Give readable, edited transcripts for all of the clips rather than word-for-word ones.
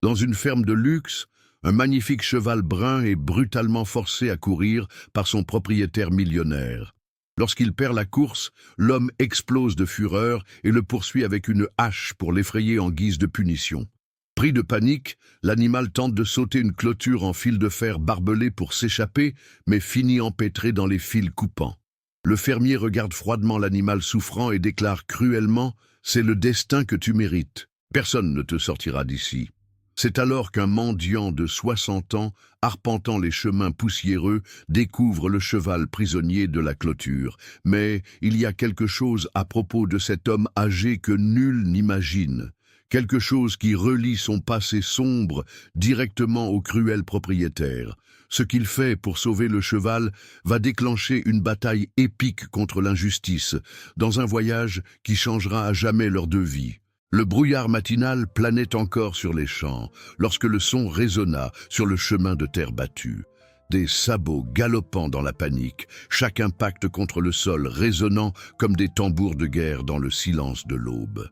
Dans une ferme de luxe, un magnifique cheval brun est brutalement forcé à courir par son propriétaire millionnaire. Lorsqu'il perd la course, l'homme explose de fureur et le poursuit avec une hache pour l'effrayer en guise de punition. Pris de panique, l'animal tente de sauter une clôture en fil de fer barbelé pour s'échapper, mais finit empêtré dans les fils coupants. Le fermier regarde froidement l'animal souffrant et déclare cruellement « C'est le destin que tu mérites. Personne ne te sortira d'ici. » C'est alors qu'un mendiant de 60 ans, arpentant les chemins poussiéreux, découvre le cheval prisonnier de la clôture. Mais il y a quelque chose à propos de cet homme âgé que nul n'imagine. Quelque chose qui relie son passé sombre directement au cruel propriétaire. Ce qu'il fait pour sauver le cheval va déclencher une bataille épique contre l'injustice, dans un voyage qui changera à jamais leur deux vies. Le brouillard matinal planait encore sur les champs, lorsque le son résonna sur le chemin de terre battue. Des sabots galopant dans la panique, chaque impact contre le sol résonnant comme des tambours de guerre dans le silence de l'aube.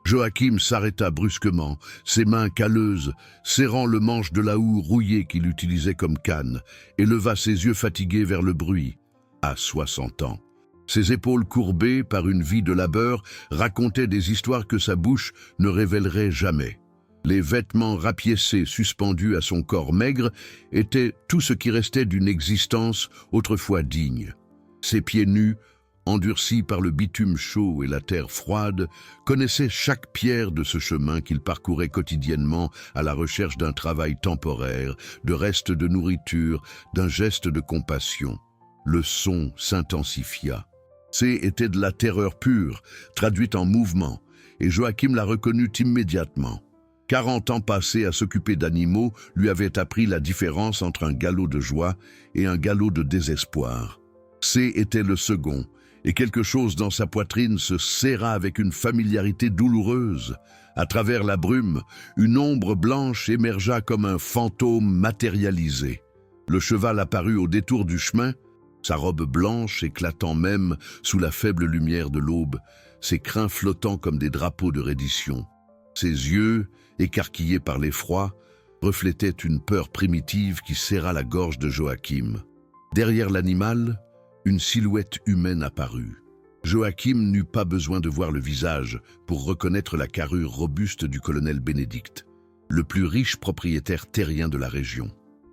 Joachim s'arrêta brusquement, ses mains calleuses, serrant le manche de la houe rouillée qu'il utilisait comme canne, et leva ses yeux fatigués vers le bruit. À 60 ans. Ses épaules courbées par une vie de labeur racontaient des histoires que sa bouche ne révélerait jamais. Les vêtements rapiécés suspendus à son corps maigre étaient tout ce qui restait d'une existence autrefois digne. Ses pieds nus, endurcis par le bitume chaud et la terre froide, connaissaient chaque pierre de ce chemin qu'il parcourait quotidiennement à la recherche d'un travail temporaire, de restes de nourriture, d'un geste de compassion. Le son s'intensifia. C'était de la terreur pure, traduite en mouvement, et Joachim la reconnut immédiatement. 40 ans passés à s'occuper d'animaux lui avaient appris la différence entre un galop de joie et un galop de désespoir. Était le second, et quelque chose dans sa poitrine se serra avec une familiarité douloureuse. À travers la brume, une ombre blanche émergea comme un fantôme matérialisé. Le cheval apparut au détour du chemin, sa robe blanche éclatant même sous la faible lumière de l'aube, ses crins flottant comme des drapeaux de reddition. Ses yeux, écarquillés par l'effroi, reflétaient une peur primitive qui serra la gorge de Joachim. Derrière l'animal, une silhouette humaine apparut. Joachim n'eut pas besoin de voir le visage pour reconnaître la carrure robuste du colonel Bénédicte, le plus riche propriétaire terrien de la région.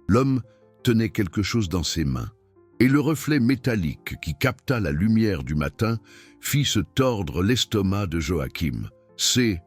L'homme tenait quelque chose dans ses mains, et le reflet métallique qui capta la lumière du matin fit se tordre l'estomac de Joachim.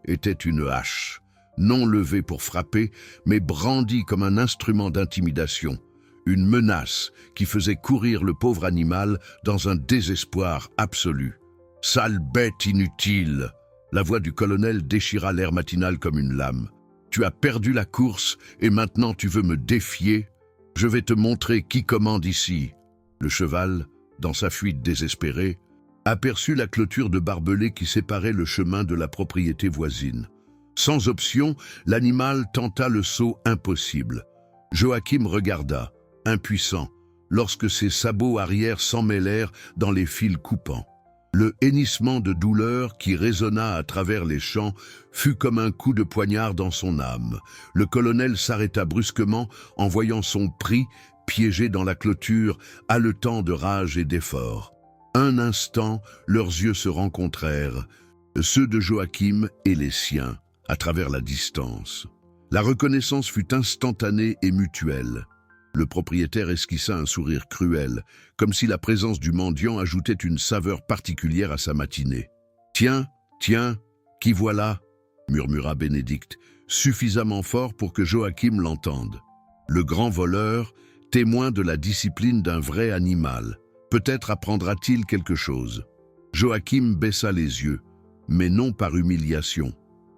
Était une hache, non levée pour frapper, mais brandie comme un instrument d'intimidation, une menace qui faisait courir le pauvre animal dans un désespoir absolu. « Sale bête inutile !» La voix du colonel déchira l'air matinal comme une lame. « Tu as perdu la course et maintenant tu veux me défier ? Je vais te montrer qui commande ici. » Le cheval, dans sa fuite désespérée, aperçut la clôture de barbelés qui séparait le chemin de la propriété voisine. Sans option, l'animal tenta le saut impossible. Joachim regarda, impuissant, lorsque ses sabots arrière s'emmêlèrent dans les fils coupants. Le hennissement de douleur qui résonna à travers les champs fut comme un coup de poignard dans son âme. Le colonel s'arrêta brusquement en voyant son prix piégé dans la clôture, haletant de rage et d'effort. Un instant, leurs yeux se rencontrèrent, ceux de Joachim et les siens, à travers la distance. La reconnaissance fut instantanée et mutuelle. Le propriétaire esquissa un sourire cruel, comme si la présence du mendiant ajoutait une saveur particulière à sa matinée. « Tiens, tiens, qui voilà ?» murmura Bénédicte, suffisamment fort pour que Joachim l'entende. Le grand voleur, témoin de la discipline d'un vrai animal. Peut-être apprendra-t-il quelque chose. Joachim baissa les yeux, mais non par humiliation.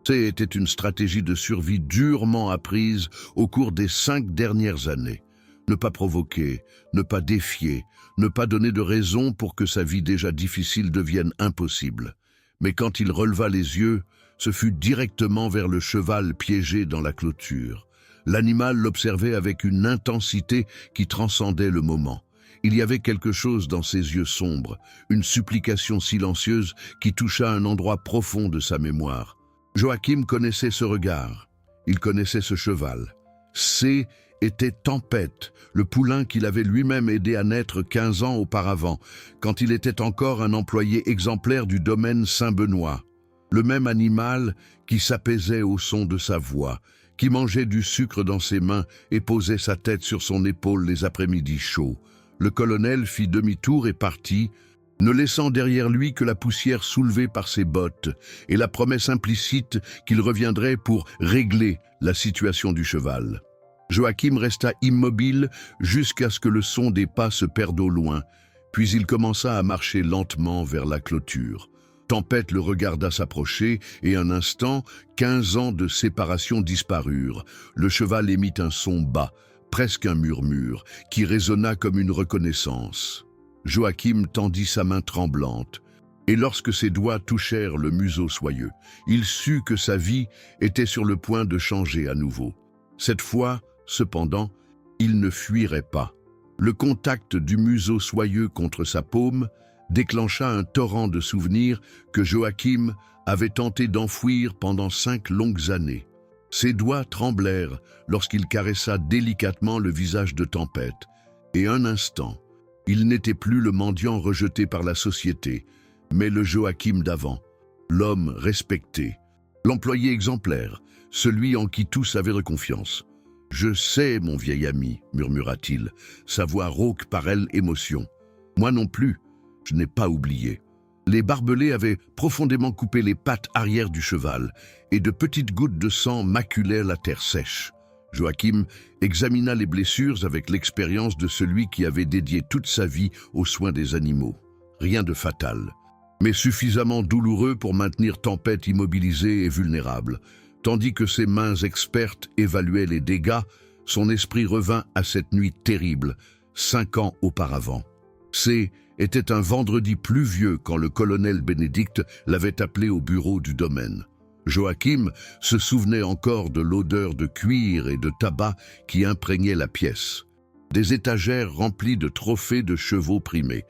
C'était une stratégie de survie durement apprise au cours des 5 dernières années. Ne pas provoquer, ne pas défier, ne pas donner de raison pour que sa vie déjà difficile devienne impossible. Mais quand il releva les yeux, ce fut directement vers le cheval piégé dans la clôture. L'animal l'observait avec une intensité qui transcendait le moment. Il y avait quelque chose dans ses yeux sombres, une supplication silencieuse qui toucha un endroit profond de sa mémoire. Joachim connaissait ce regard. Il connaissait ce cheval. C était Tempête, le poulain qu'il avait lui-même aidé à naître 15 ans auparavant, quand il était encore un employé exemplaire du domaine Saint-Benoît. Le même animal qui s'apaisait au son de sa voix, qui mangeait du sucre dans ses mains et posait sa tête sur son épaule les après-midi chauds. Le colonel fit demi-tour et partit, ne laissant derrière lui que la poussière soulevée par ses bottes et la promesse implicite qu'il reviendrait pour régler la situation du cheval. Joachim resta immobile jusqu'à ce que le son des pas se perde au loin, puis il commença à marcher lentement vers la clôture. Tempête le regarda s'approcher et un instant, 15 ans de séparation disparurent. Le cheval émit un son bas, presque un murmure, qui résonna comme une reconnaissance. Joachim tendit sa main tremblante, et lorsque ses doigts touchèrent le museau soyeux, il sut que sa vie était sur le point de changer à nouveau. Cette fois, cependant, il ne fuirait pas. Le contact du museau soyeux contre sa paume déclencha un torrent de souvenirs que Joachim avait tenté d'enfouir pendant 5 longues années. Ses doigts tremblèrent lorsqu'il caressa délicatement le visage de Tempête, et un instant, il n'était plus le mendiant rejeté par la société, mais le Joachim d'avant, l'homme respecté, l'employé exemplaire, celui en qui tous avaient confiance. « Je sais, mon vieil ami, murmura-t-il, sa voix rauque par elle émotion. Moi non plus, je n'ai pas oublié. » Les barbelés avaient profondément coupé les pattes arrière du cheval, et de petites gouttes de sang maculaient la terre sèche. Joachim examina les blessures avec l'expérience de celui qui avait dédié toute sa vie aux soins des animaux. Rien de fatal, mais suffisamment douloureux pour maintenir Tempête immobilisée et vulnérable. Tandis que ses mains expertes évaluaient les dégâts, son esprit revint à cette nuit terrible, 5 ans auparavant. Était un vendredi pluvieux quand le colonel Bénédicte l'avait appelé au bureau du domaine. Joachim se souvenait encore de l'odeur de cuir et de tabac qui imprégnait la pièce. Des étagères remplies de trophées de chevaux primés.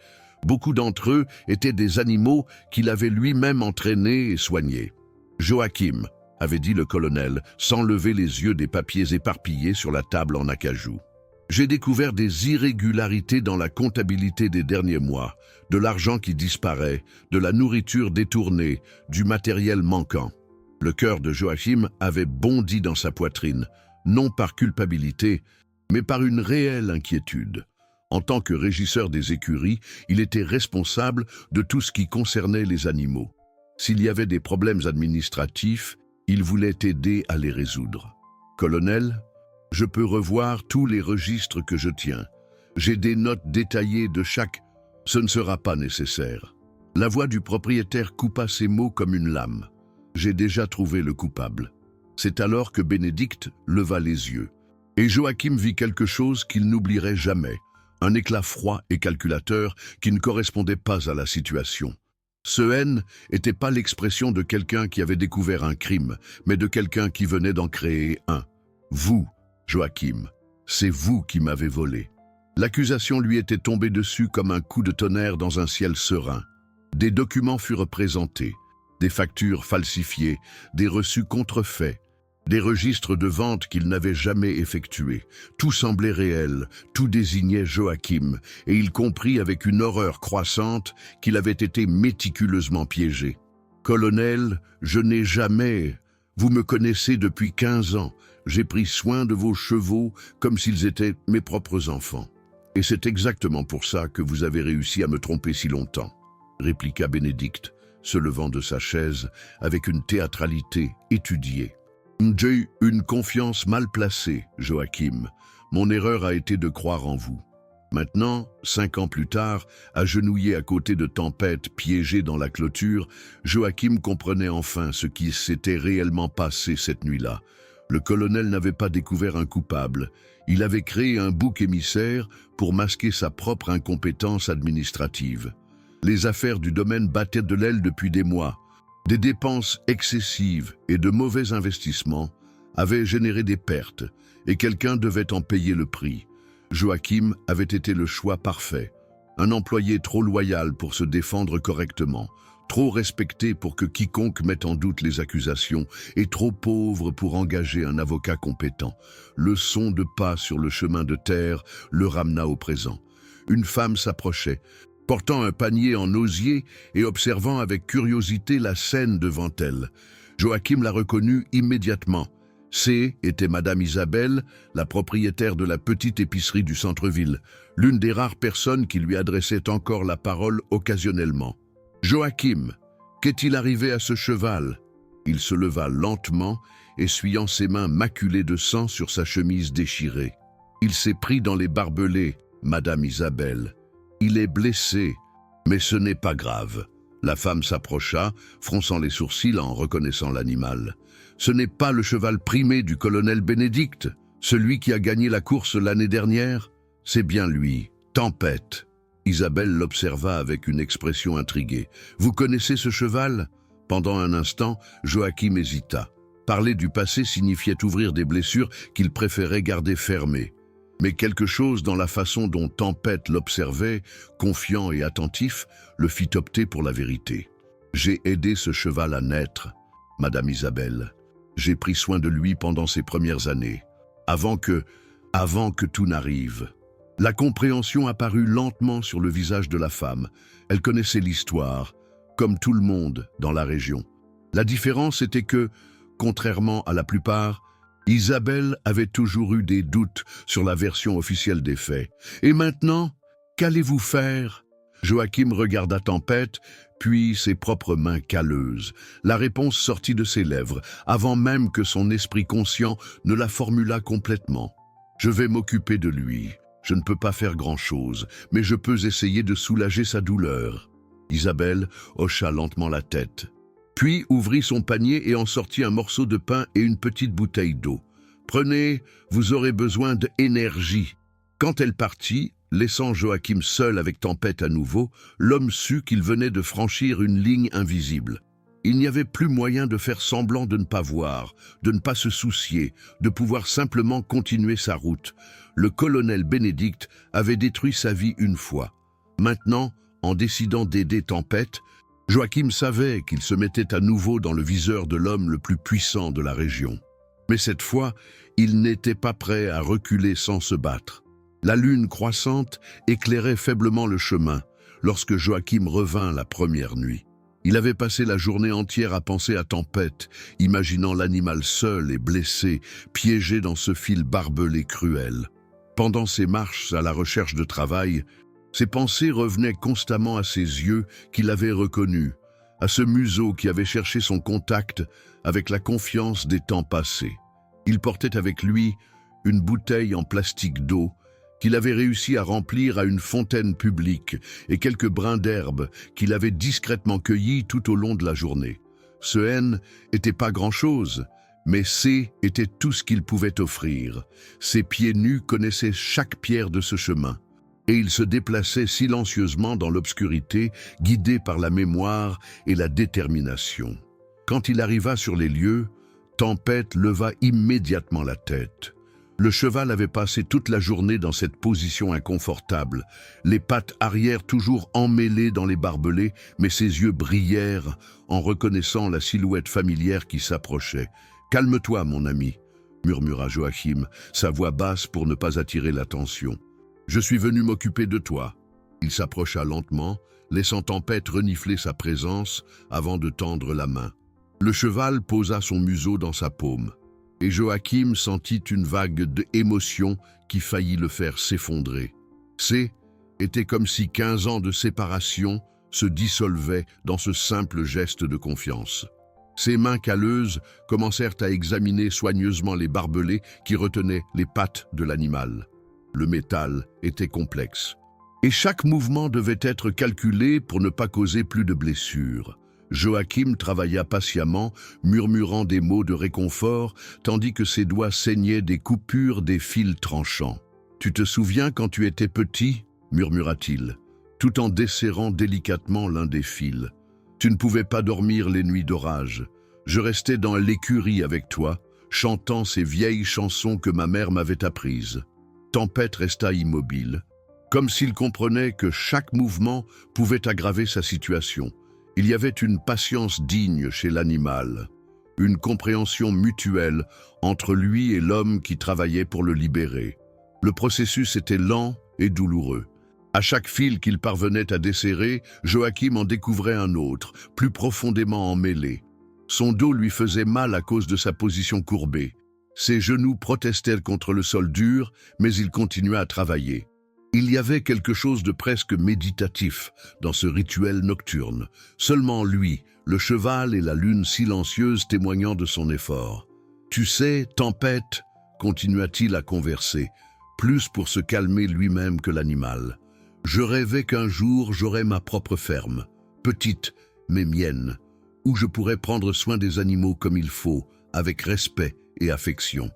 Beaucoup d'entre eux étaient des animaux qu'il avait lui-même entraînés et soignés. « Joachim », avait dit le colonel, sans lever les yeux des papiers éparpillés sur la table en acajou. « J'ai découvert des irrégularités dans la comptabilité des derniers mois, de l'argent qui disparaît, de la nourriture détournée, du matériel manquant. » Le cœur de Joachim avait bondi dans sa poitrine, non par culpabilité, mais par une réelle inquiétude. En tant que régisseur des écuries, il était responsable de tout ce qui concernait les animaux. S'il y avait des problèmes administratifs, il voulait aider à les résoudre. « Colonel, je peux revoir tous les registres que je tiens. J'ai des notes détaillées de chaque... Ce ne sera pas nécessaire. » La voix du propriétaire coupa ses mots comme une lame. « J'ai déjà trouvé le coupable. » C'est alors que Bénédicte leva les yeux. Et Joachim vit quelque chose qu'il n'oublierait jamais. Un éclat froid et calculateur qui ne correspondait pas à la situation. Ce N n'était pas l'expression de quelqu'un qui avait découvert un crime, mais de quelqu'un qui venait d'en créer un. « Vous, Joachim, c'est vous qui m'avez volé. » L'accusation lui était tombée dessus comme un coup de tonnerre dans un ciel serein. Des documents furent présentés, des factures falsifiées, des reçus contrefaits, des registres de vente qu'il n'avait jamais effectués. Tout semblait réel, tout désignait Joachim, et il comprit avec une horreur croissante qu'il avait été méticuleusement piégé. « Colonel, je n'ai jamais... Vous me connaissez depuis 15 ans. J'ai pris soin de vos chevaux comme s'ils étaient mes propres enfants. Et c'est exactement pour ça que vous avez réussi à me tromper si longtemps, » répliqua Bénédicte, se levant de sa chaise avec une théâtralité étudiée. « J'ai eu une confiance mal placée, Joachim. Mon erreur a été de croire en vous. » Maintenant, 5 ans plus tard, agenouillé à côté de Tempête, piégé dans la clôture, Joachim comprenait enfin ce qui s'était réellement passé cette nuit-là. Le colonel n'avait pas découvert un coupable. Il avait créé un bouc émissaire pour masquer sa propre incompétence administrative. Les affaires du domaine battaient de l'aile depuis des mois. Des dépenses excessives et de mauvais investissements avaient généré des pertes, et quelqu'un devait en payer le prix. Joachim avait été le choix parfait, un employé trop loyal pour se défendre correctement, trop respecté pour que quiconque mette en doute les accusations et trop pauvre pour engager un avocat compétent. Le son de pas sur le chemin de terre le ramena au présent. Une femme s'approchait, portant un panier en osier et observant avec curiosité la scène devant elle. Joachim la reconnut immédiatement. Était Madame Isabelle, la propriétaire de la petite épicerie du centre-ville, l'une des rares personnes qui lui adressait encore la parole occasionnellement. « Joachim, qu'est-il arrivé à ce cheval ?» Il se leva lentement, essuyant ses mains maculées de sang sur sa chemise déchirée. « Il s'est pris dans les barbelés, Madame Isabelle. Il est blessé, mais ce n'est pas grave. » La femme s'approcha, fronçant les sourcils en reconnaissant l'animal. « Ce n'est pas le cheval primé du colonel Bénédicte, celui qui a gagné la course l'année dernière? C'est bien lui, Tempête. » Isabelle l'observa avec une expression intriguée. « Vous connaissez ce cheval ?» Pendant un instant, Joachim hésita. Parler du passé signifiait ouvrir des blessures qu'il préférait garder fermées. Mais quelque chose dans la façon dont Tempête l'observait, confiant et attentif, le fit opter pour la vérité. « J'ai aidé ce cheval à naître, Madame Isabelle. J'ai pris soin de lui pendant ses premières années, avant que tout n'arrive. » La compréhension apparut lentement sur le visage de la femme. Elle connaissait l'histoire, comme tout le monde dans la région. La différence était que, contrairement à la plupart, Isabelle avait toujours eu des doutes sur la version officielle des faits. « Et maintenant, qu'allez-vous faire ?» Joachim regarda Tempête, puis ses propres mains calleuses. La réponse sortit de ses lèvres, avant même que son esprit conscient ne la formulât complètement. « Je vais m'occuper de lui. Je ne peux pas faire grand-chose, mais je peux essayer de soulager sa douleur. » Isabelle hocha lentement la tête, puis ouvrit son panier et en sortit un morceau de pain et une petite bouteille d'eau. « Prenez, vous aurez besoin d'énergie. » Quand elle partit, laissant Joachim seul avec Tempête à nouveau, l'homme sut qu'il venait de franchir une ligne invisible. Il n'y avait plus moyen de faire semblant de ne pas voir, de ne pas se soucier, de pouvoir simplement continuer sa route. Le colonel Bénédicte avait détruit sa vie une fois. Maintenant, en décidant d'aider Tempête, Joachim savait qu'il se mettait à nouveau dans le viseur de l'homme le plus puissant de la région. Mais cette fois, il n'était pas prêt à reculer sans se battre. La lune croissante éclairait faiblement le chemin lorsque Joachim revint la première nuit. Il avait passé la journée entière à penser à Tempête, imaginant l'animal seul et blessé, piégé dans ce fil barbelé cruel. Pendant ses marches à la recherche de travail, ses pensées revenaient constamment à ses yeux qu'il avait reconnus, à ce museau qui avait cherché son contact avec la confiance des temps passés. Il portait avec lui une bouteille en plastique d'eau qu'il avait réussi à remplir à une fontaine publique et quelques brins d'herbe qu'il avait discrètement cueillis tout au long de la journée. Ce N n'était pas grand-chose, mais C était tout ce qu'il pouvait offrir. Ses pieds nus connaissaient chaque pierre de ce chemin, et il se déplaçait silencieusement dans l'obscurité, guidé par la mémoire et la détermination. Quand il arriva sur les lieux, Tempête leva immédiatement la tête. Le cheval avait passé toute la journée dans cette position inconfortable, les pattes arrière toujours emmêlées dans les barbelés, mais ses yeux brillèrent en reconnaissant la silhouette familière qui s'approchait. « Calme-toi, mon ami », murmura Joachim, sa voix basse pour ne pas attirer l'attention. « Je suis venu m'occuper de toi. » Il s'approcha lentement, laissant Tempête renifler sa présence avant de tendre la main. Le cheval posa son museau dans sa paume, et Joachim sentit une vague d'émotion qui faillit le faire s'effondrer. Était comme si 15 ans de séparation se dissolvaient dans ce simple geste de confiance. Ses mains calleuses commencèrent à examiner soigneusement les barbelés qui retenaient les pattes de l'animal. Le métal était complexe, et chaque mouvement devait être calculé pour ne pas causer plus de blessures. Joachim travailla patiemment, murmurant des mots de réconfort, tandis que ses doigts saignaient des coupures des fils tranchants. « Tu te souviens quand tu étais petit ?» murmura-t-il, tout en desserrant délicatement l'un des fils. « Tu ne pouvais pas dormir les nuits d'orage. Je restais dans l'écurie avec toi, chantant ces vieilles chansons que ma mère m'avait apprises. » Tempête resta immobile, comme s'il comprenait que chaque mouvement pouvait aggraver sa situation. Il y avait une patience digne chez l'animal, une compréhension mutuelle entre lui et l'homme qui travaillait pour le libérer. Le processus était lent et douloureux. À chaque fil qu'il parvenait à desserrer, Joachim en découvrait un autre, plus profondément emmêlé. Son dos lui faisait mal à cause de sa position courbée. Ses genoux protestaient contre le sol dur, mais il continuait à travailler. Il y avait quelque chose de presque méditatif dans ce rituel nocturne. Seulement lui, le cheval et la lune silencieuse témoignant de son effort. « Tu sais, Tempête, » continua-t-il à converser, plus pour se calmer lui-même que l'animal. « Je rêvais qu'un jour j'aurais ma propre ferme, petite mais mienne, où je pourrais prendre soin des animaux comme il faut, avec respect et affection. »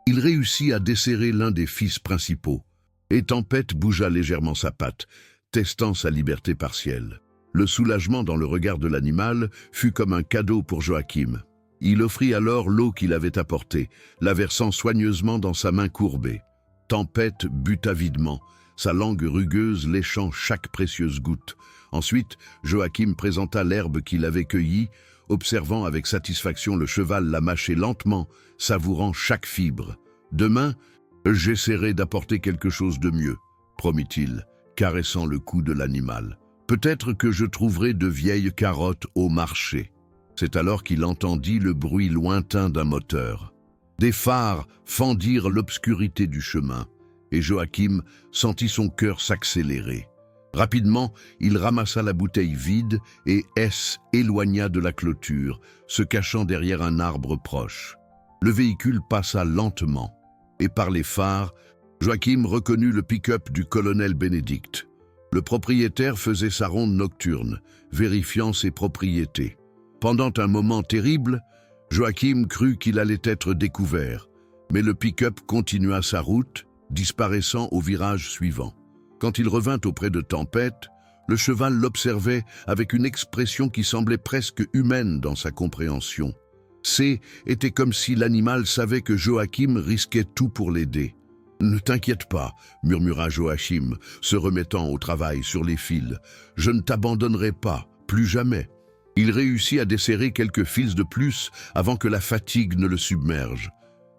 Il réussit à desserrer l'un des fils principaux. Et Tempête bougea légèrement sa patte, testant sa liberté partielle. Le soulagement dans le regard de l'animal fut comme un cadeau pour Joachim. Il offrit alors l'eau qu'il avait apportée, la versant soigneusement dans sa main courbée. Tempête but avidement, sa langue rugueuse léchant chaque précieuse goutte. Ensuite, Joachim présenta l'herbe qu'il avait cueillie, observant avec satisfaction le cheval la mâcher lentement, savourant chaque fibre. « Demain, j'essaierai d'apporter quelque chose de mieux, » promit-il, caressant le cou de l'animal. « Peut-être que je trouverai de vieilles carottes au marché. » C'est alors qu'il entendit le bruit lointain d'un moteur. Des phares fendirent l'obscurité du chemin, et Joachim sentit son cœur s'accélérer. Rapidement, il ramassa la bouteille vide et éloigna de la clôture, se cachant derrière un arbre proche. Le véhicule passa lentement, et par les phares, Joachim reconnut le pick-up du colonel Bénédicte. Le propriétaire faisait sa ronde nocturne, vérifiant ses propriétés. Pendant un moment terrible, Joachim crut qu'il allait être découvert, mais le pick-up continua sa route, disparaissant au virage suivant. Quand il revint auprès de Tempête, le cheval l'observait avec une expression qui semblait presque humaine dans sa compréhension. Était comme si l'animal savait que Joachim risquait tout pour l'aider. « Ne t'inquiète pas, » murmura Joachim, se remettant au travail sur les fils. « Je ne t'abandonnerai pas, plus jamais. » Il réussit à desserrer quelques fils de plus avant que la fatigue ne le submerge.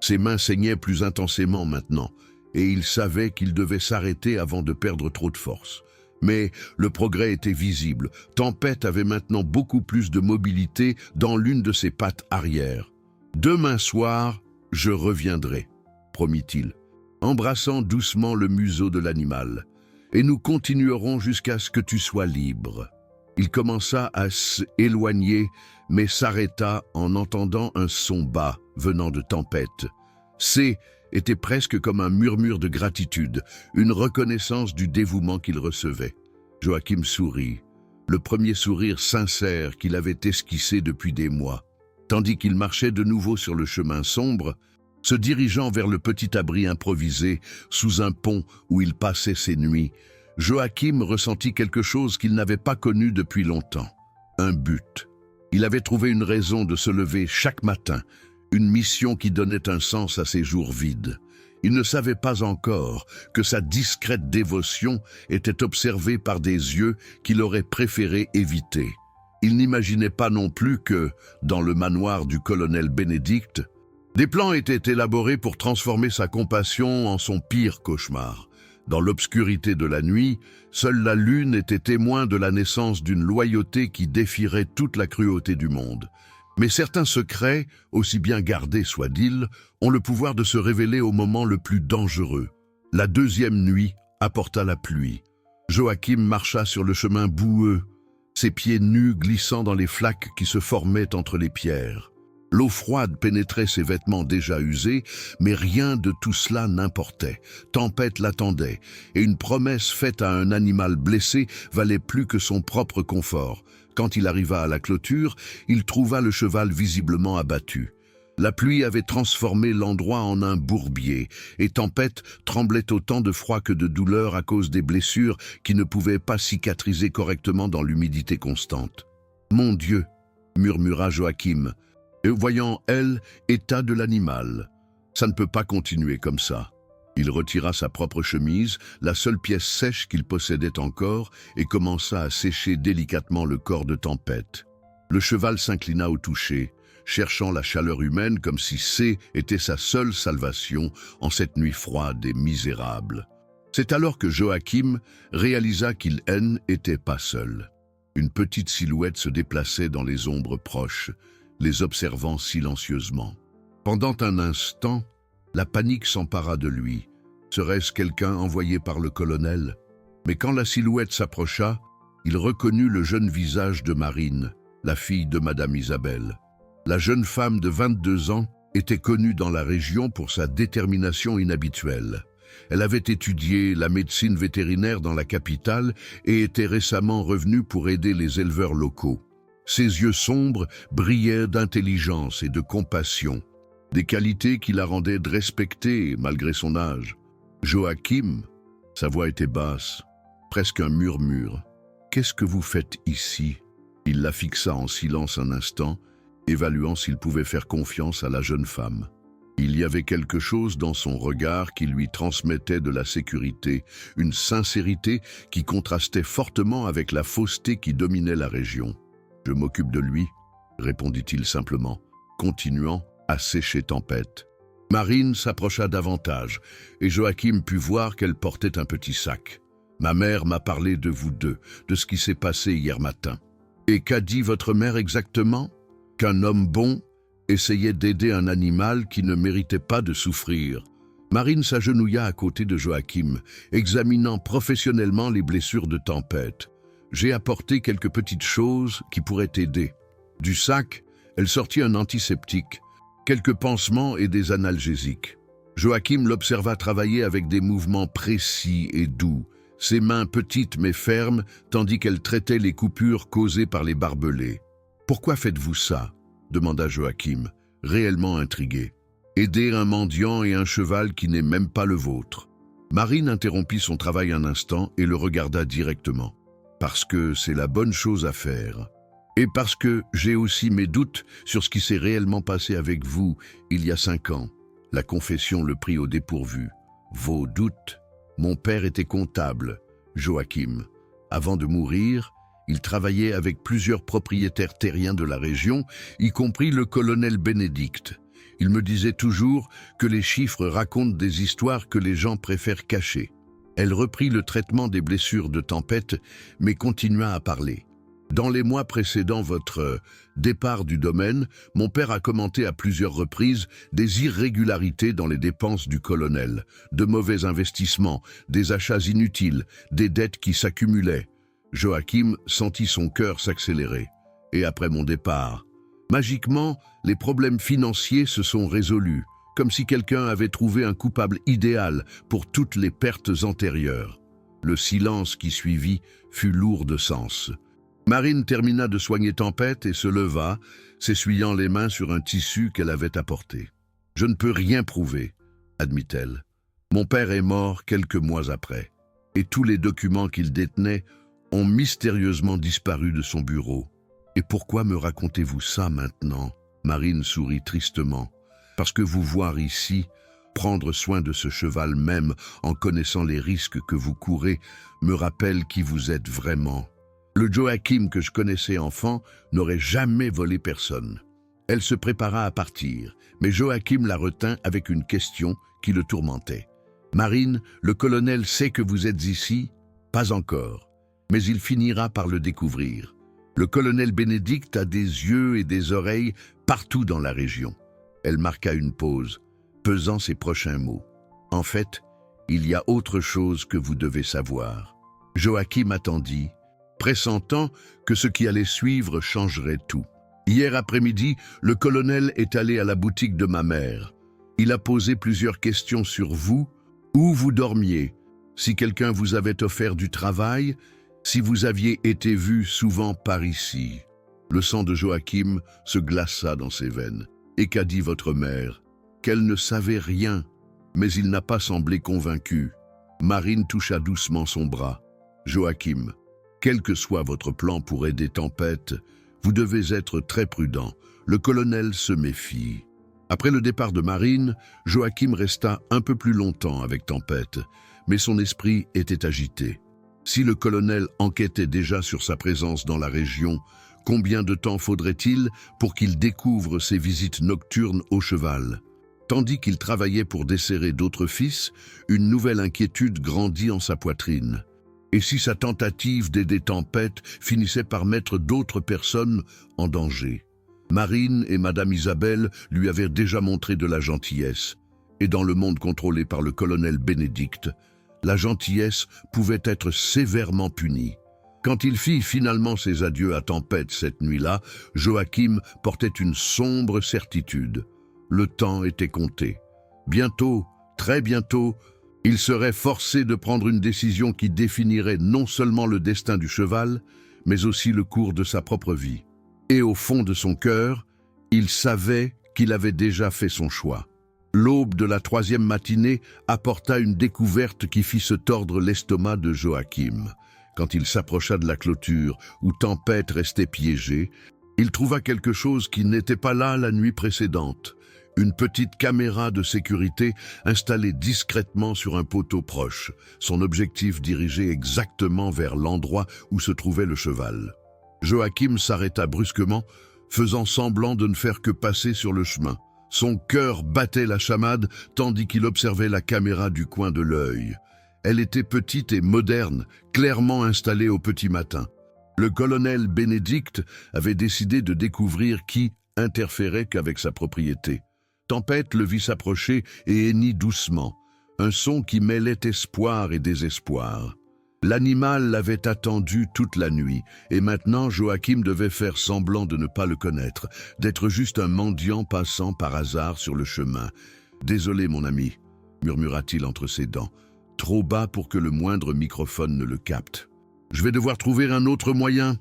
Ses mains saignaient plus intensément maintenant, et il savait qu'il devait s'arrêter avant de perdre trop de force. Mais le progrès était visible. Tempête avait maintenant beaucoup plus de mobilité dans l'une de ses pattes arrière. « Demain soir, je reviendrai, » promit-il, embrassant doucement le museau de l'animal. « Et nous continuerons jusqu'à ce que tu sois libre. » Il commença à s'éloigner, mais s'arrêta en entendant un son bas venant de Tempête. Était presque comme un murmure de gratitude, une reconnaissance du dévouement qu'il recevait. Joachim sourit, le premier sourire sincère qu'il avait esquissé depuis des mois. Tandis qu'il marchait de nouveau sur le chemin sombre, se dirigeant vers le petit abri improvisé sous un pont où il passait ses nuits, Joachim ressentit quelque chose qu'il n'avait pas connu depuis longtemps, un but. Il avait trouvé une raison de se lever chaque matin, une mission qui donnait un sens à ses jours vides. Il ne savait pas encore que sa discrète dévotion était observée par des yeux qu'il aurait préféré éviter. Il n'imaginait pas non plus que, dans le manoir du colonel Bénédicte, des plans étaient élaborés pour transformer sa compassion en son pire cauchemar. Dans l'obscurité de la nuit, seule la lune était témoin de la naissance d'une loyauté qui défierait toute la cruauté du monde. Mais certains secrets, aussi bien gardés soient-ils, ont le pouvoir de se révéler au moment le plus dangereux. La deuxième nuit apporta la pluie. Joachim marcha sur le chemin boueux, ses pieds nus glissant dans les flaques qui se formaient entre les pierres. L'eau froide pénétrait ses vêtements déjà usés, mais rien de tout cela n'importait. Tempête l'attendait, et une promesse faite à un animal blessé valait plus que son propre confort. Quand il arriva à la clôture, il trouva le cheval visiblement abattu. La pluie avait transformé l'endroit en un bourbier, et Tempête tremblait autant de froid que de douleur à cause des blessures qui ne pouvaient pas cicatriser correctement dans l'humidité constante. « Mon Dieu !» murmura Joachim, et voyant état de l'animal. « Ça ne peut pas continuer comme ça. » Il retira sa propre chemise, la seule pièce sèche qu'il possédait encore, et commença à sécher délicatement le corps de Tempête. Le cheval s'inclina au toucher, cherchant la chaleur humaine comme si C était sa seule salvation en cette nuit froide et misérable. C'est alors que Joachim réalisa qu'il n'était pas seul. Une petite silhouette se déplaçait dans les ombres proches, les observant silencieusement. Pendant un instant, la panique s'empara de lui. Serait-ce quelqu'un envoyé par le colonel? Mais quand la silhouette s'approcha, il reconnut le jeune visage de Marine, la fille de Madame Isabelle. La jeune femme de 22 ans était connue dans la région pour sa détermination inhabituelle. Elle avait étudié la médecine vétérinaire dans la capitale et était récemment revenue pour aider les éleveurs locaux. Ses yeux sombres brillaient d'intelligence et de compassion, des qualités qui la rendaient respectée malgré son âge. Joachim, sa voix était basse, presque un murmure. « Qu'est-ce que vous faites ici ?» Il la fixa en silence un instant, évaluant s'il pouvait faire confiance à la jeune femme. Il y avait quelque chose dans son regard qui lui transmettait de la sécurité, une sincérité qui contrastait fortement avec la fausseté qui dominait la région. « Je m'occupe de lui », répondit-il simplement, continuant à sécher Tempête. Marine s'approcha davantage, et Joachim put voir qu'elle portait un petit sac. « Ma mère m'a parlé de vous deux, de ce qui s'est passé hier matin. »« Et qu'a dit votre mère exactement ?»« Qu'un homme bon essayait d'aider un animal qui ne méritait pas de souffrir. » Marine s'agenouilla à côté de Joachim, examinant professionnellement les blessures de Tempête. « J'ai apporté quelques petites choses qui pourraient t'aider. » Du sac, elle sortit un antiseptique, quelques pansements et des analgésiques. Joachim l'observa travailler avec des mouvements précis et doux, ses mains petites mais fermes, tandis qu'elle traitait les coupures causées par les barbelés. « Pourquoi faites-vous ça ?» demanda Joachim, réellement intrigué. « Aider un mendiant et un cheval qui n'est même pas le vôtre. » Marine interrompit son travail un instant et le regarda directement. « Parce que c'est la bonne chose à faire. Et parce que j'ai aussi mes doutes sur ce qui s'est réellement passé avec vous il y a 5 ans. » La confession le prit au dépourvu. « Vos doutes ? Mon père était comptable, Joachim. Avant de mourir, il travaillait avec plusieurs propriétaires terriens de la région, y compris le colonel Bénédicte. Il me disait toujours que les chiffres racontent des histoires que les gens préfèrent cacher. » Elle reprit le traitement des blessures de Tempête, mais continua à parler. « Dans les mois précédant votre départ du domaine, mon père a commenté à plusieurs reprises des irrégularités dans les dépenses du colonel, de mauvais investissements, des achats inutiles, des dettes qui s'accumulaient. » Joachim sentit son cœur s'accélérer. « Et après mon départ, magiquement, les problèmes financiers se sont résolus, comme si quelqu'un avait trouvé un coupable idéal pour toutes les pertes antérieures. » Le silence qui suivit fut lourd de sens. Marine termina de soigner Tempête et se leva, s'essuyant les mains sur un tissu qu'elle avait apporté. « Je ne peux rien prouver, » admit-elle. « Mon père est mort quelques mois après, et tous les documents qu'il détenait ont mystérieusement disparu de son bureau. Et pourquoi me racontez-vous ça maintenant ?» Marine sourit tristement. « Parce que vous voir ici, prendre soin de ce cheval même en connaissant les risques que vous courez, me rappelle qui vous êtes vraiment. Le Joachim que je connaissais enfant n'aurait jamais volé personne. » Elle se prépara à partir, mais Joachim la retint avec une question qui le tourmentait. « Marine, le colonel sait que vous êtes ici ?»« Pas encore, mais il finira par le découvrir. Le colonel Bénédicte a des yeux et des oreilles partout dans la région. » Elle marqua une pause, pesant ses prochains mots. « En fait, il y a autre chose que vous devez savoir. » Joachim attendit, pressentant que ce qui allait suivre changerait tout. « Hier après-midi, le colonel est allé à la boutique de ma mère. Il a posé plusieurs questions sur vous, où vous dormiez, si quelqu'un vous avait offert du travail, si vous aviez été vu souvent par ici. » Le sang de Joachim se glaça dans ses veines. « Et qu'a dit votre mère ?» Qu'elle ne savait rien, mais il n'a pas semblé convaincu. Marine toucha doucement son bras. « Joachim, quel que soit votre plan pour aider Tempête, vous devez être très prudent. Le colonel se méfie. » Après le départ de Marine, Joachim resta un peu plus longtemps avec Tempête, mais son esprit était agité. Si le colonel enquêtait déjà sur sa présence dans la région, combien de temps faudrait-il pour qu'il découvre ses visites nocturnes au cheval? Tandis qu'il travaillait pour desserrer d'autres fils, une nouvelle inquiétude grandit en sa poitrine. Et si sa tentative d'aider Tempête finissait par mettre d'autres personnes en danger? Marine et Madame Isabelle lui avaient déjà montré de la gentillesse. Et dans le monde contrôlé par le colonel Bénédicte, la gentillesse pouvait être sévèrement punie. Quand il fit finalement ses adieux à Tempête cette nuit-là, Joachim portait une sombre certitude. Le temps était compté. Bientôt, très bientôt, il serait forcé de prendre une décision qui définirait non seulement le destin du cheval, mais aussi le cours de sa propre vie. Et au fond de son cœur, il savait qu'il avait déjà fait son choix. L'aube de la 3e matinée apporta une découverte qui fit se tordre l'estomac de Joachim. Quand il s'approcha de la clôture où Tempête restait piégée, il trouva quelque chose qui n'était pas là la nuit précédente. Une petite caméra de sécurité installée discrètement sur un poteau proche, son objectif dirigé exactement vers l'endroit où se trouvait le cheval. Joachim s'arrêta brusquement, faisant semblant de ne faire que passer sur le chemin. Son cœur battait la chamade tandis qu'il observait la caméra du coin de l'œil. Elle était petite et moderne, clairement installée au petit matin. Le colonel Bénédicte avait décidé de découvrir qui interférait qu'avec sa propriété. Tempête le vit s'approcher et hennit doucement, un son qui mêlait espoir et désespoir. L'animal l'avait attendu toute la nuit, et maintenant Joachim devait faire semblant de ne pas le connaître, d'être juste un mendiant passant par hasard sur le chemin. « Désolé, mon ami », murmura-t-il entre ses dents, trop bas pour que le moindre microphone ne le capte. « Je vais devoir trouver un autre moyen. »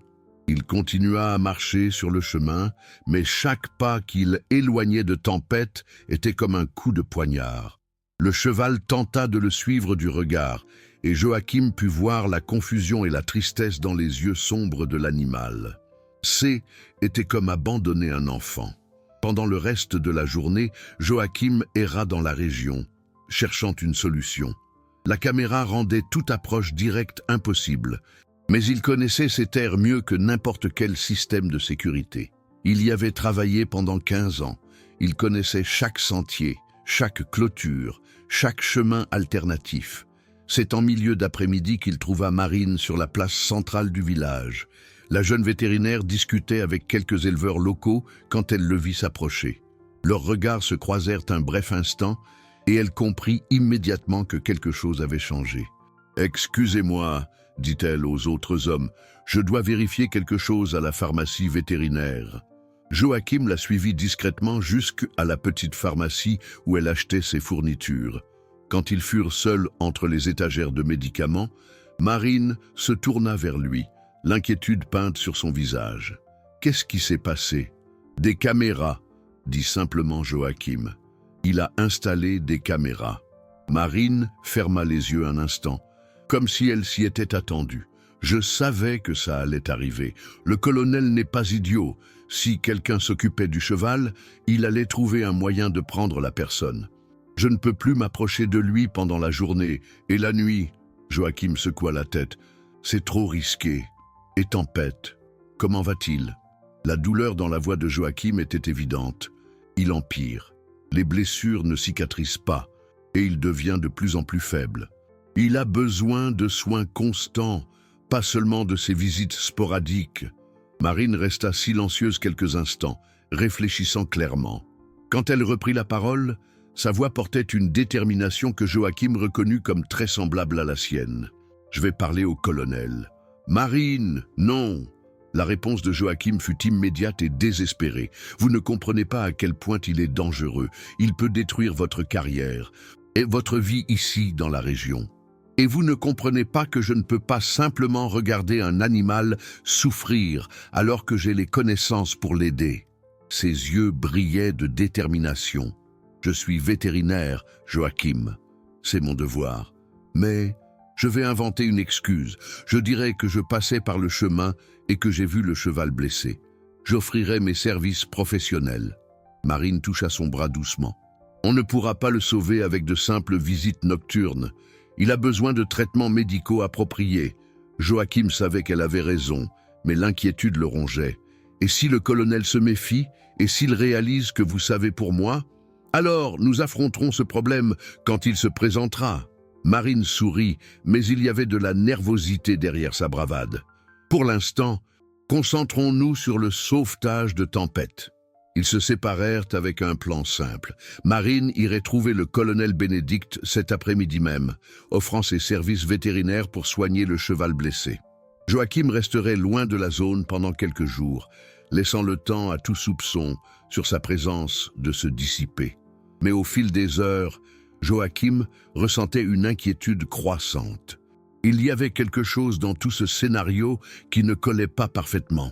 Il continua à marcher sur le chemin, mais chaque pas qu'il éloignait de Tempête était comme un coup de poignard. Le cheval tenta de le suivre du regard, et Joachim put voir la confusion et la tristesse dans les yeux sombres de l'animal. C était comme abandonner un enfant. Pendant le reste de la journée, Joachim erra dans la région, cherchant une solution. La caméra rendait toute approche directe impossible, mais il connaissait ces terres mieux que n'importe quel système de sécurité. Il y avait travaillé pendant 15 ans. Il connaissait chaque sentier, chaque clôture, chaque chemin alternatif. C'est en milieu d'après-midi qu'il trouva Marine sur la place centrale du village. La jeune vétérinaire discutait avec quelques éleveurs locaux quand elle le vit s'approcher. Leurs regards se croisèrent un bref instant et elle comprit immédiatement que quelque chose avait changé. « Excusez-moi », dit-elle aux autres hommes, « je dois vérifier quelque chose à la pharmacie vétérinaire. » Joachim la suivit discrètement jusqu'à la petite pharmacie où elle achetait ses fournitures. Quand ils furent seuls entre les étagères de médicaments, Marine se tourna vers lui, l'inquiétude peinte sur son visage. « Qu'est-ce qui s'est passé ?»« Des caméras », dit simplement Joachim. « Il a installé des caméras. » Marine ferma les yeux un instant, comme si elle s'y était attendue. « Je savais que ça allait arriver. Le colonel n'est pas idiot. Si quelqu'un s'occupait du cheval, il allait trouver un moyen de prendre la personne. Je ne peux plus m'approcher de lui pendant la journée et la nuit. » Joachim secoua la tête. « C'est trop risqué. Et Tempête, comment va-t-il » La douleur dans la voix de Joachim était évidente. Il empire. Les blessures ne cicatrisent pas et il devient de plus en plus faible. Il a besoin de soins constants, pas seulement de ses visites sporadiques. Marine resta silencieuse quelques instants, réfléchissant clairement. Quand elle reprit la parole, sa voix portait une détermination que Joachim reconnut comme très semblable à la sienne. « Je vais parler au colonel. »« Marine, non !» La réponse de Joachim fut immédiate et désespérée. « Vous ne comprenez pas à quel point il est dangereux. Il peut détruire votre carrière et votre vie ici dans la région. Et vous ne comprenez pas que je ne peux pas simplement regarder un animal souffrir alors que j'ai les connaissances pour l'aider. » Ses yeux brillaient de détermination. « Je suis vétérinaire, Joachim. C'est mon devoir. Mais je vais inventer une excuse. Je dirai que je passais par le chemin et que j'ai vu le cheval blessé. J'offrirai mes services professionnels. » Marine toucha son bras doucement. On ne pourra pas le sauver avec de simples visites nocturnes. Il a besoin de traitements médicaux appropriés. Joachim savait qu'elle avait raison, mais l'inquiétude le rongeait. Et si le colonel se méfie, et s'il réalise que vous savez pour moi, alors nous affronterons ce problème quand il se présentera. Marine sourit, mais il y avait de la nervosité derrière sa bravade. Pour l'instant, concentrons-nous sur le sauvetage de Tempête. Ils se séparèrent avec un plan simple. Marine irait trouver le colonel Bénédicte cet après-midi même, offrant ses services vétérinaires pour soigner le cheval blessé. Joachim resterait loin de la zone pendant quelques jours, laissant le temps à tout soupçon sur sa présence de se dissiper. Mais au fil des heures, Joachim ressentait une inquiétude croissante. Il y avait quelque chose dans tout ce scénario qui ne collait pas parfaitement.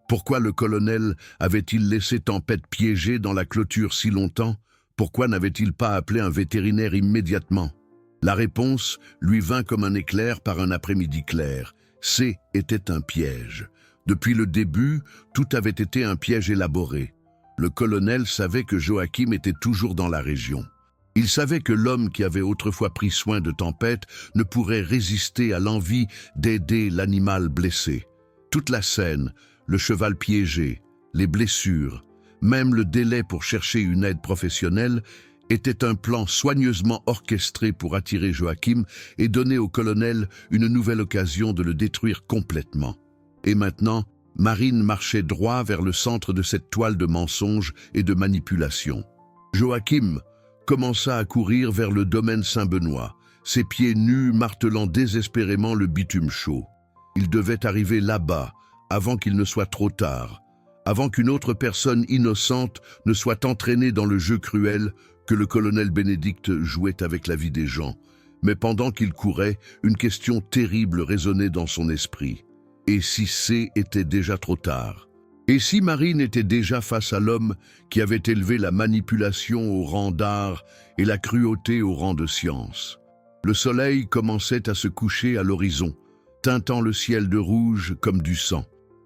Pourquoi le colonel avait-il laissé Tempête piégée dans la clôture si longtemps? Pourquoi n'avait-il pas appelé un vétérinaire immédiatement? La réponse lui vint comme un éclair par un après-midi clair. C était un piège. Depuis le début, tout avait été un piège élaboré. Le colonel savait que Joachim était toujours dans la région. Il savait que l'homme qui avait autrefois pris soin de Tempête ne pourrait résister à l'envie d'aider l'animal blessé. Toute la scène, le cheval piégé, les blessures, même le délai pour chercher une aide professionnelle, était un plan soigneusement orchestré pour attirer Joachim et donner au colonel une nouvelle occasion de le détruire complètement. Et maintenant, Marine marchait droit vers le centre de cette toile de mensonges et de manipulation. Joachim commença à courir vers le domaine Saint-Benoît, ses pieds nus martelant désespérément le bitume chaud. Il devait arriver là-bas, avant qu'il ne soit trop tard, avant qu'une autre personne innocente ne soit entraînée dans le jeu cruel que le colonel Bénédicte jouait avec la vie des gens. Mais pendant qu'il courait, une question terrible résonnait dans son esprit. Et si C était déjà trop tard? Et si Marine était déjà face à l'homme qui avait élevé la manipulation au rang d'art et la cruauté au rang de science? Le soleil commençait à se coucher à l'horizon, teintant le ciel de rouge comme du sang.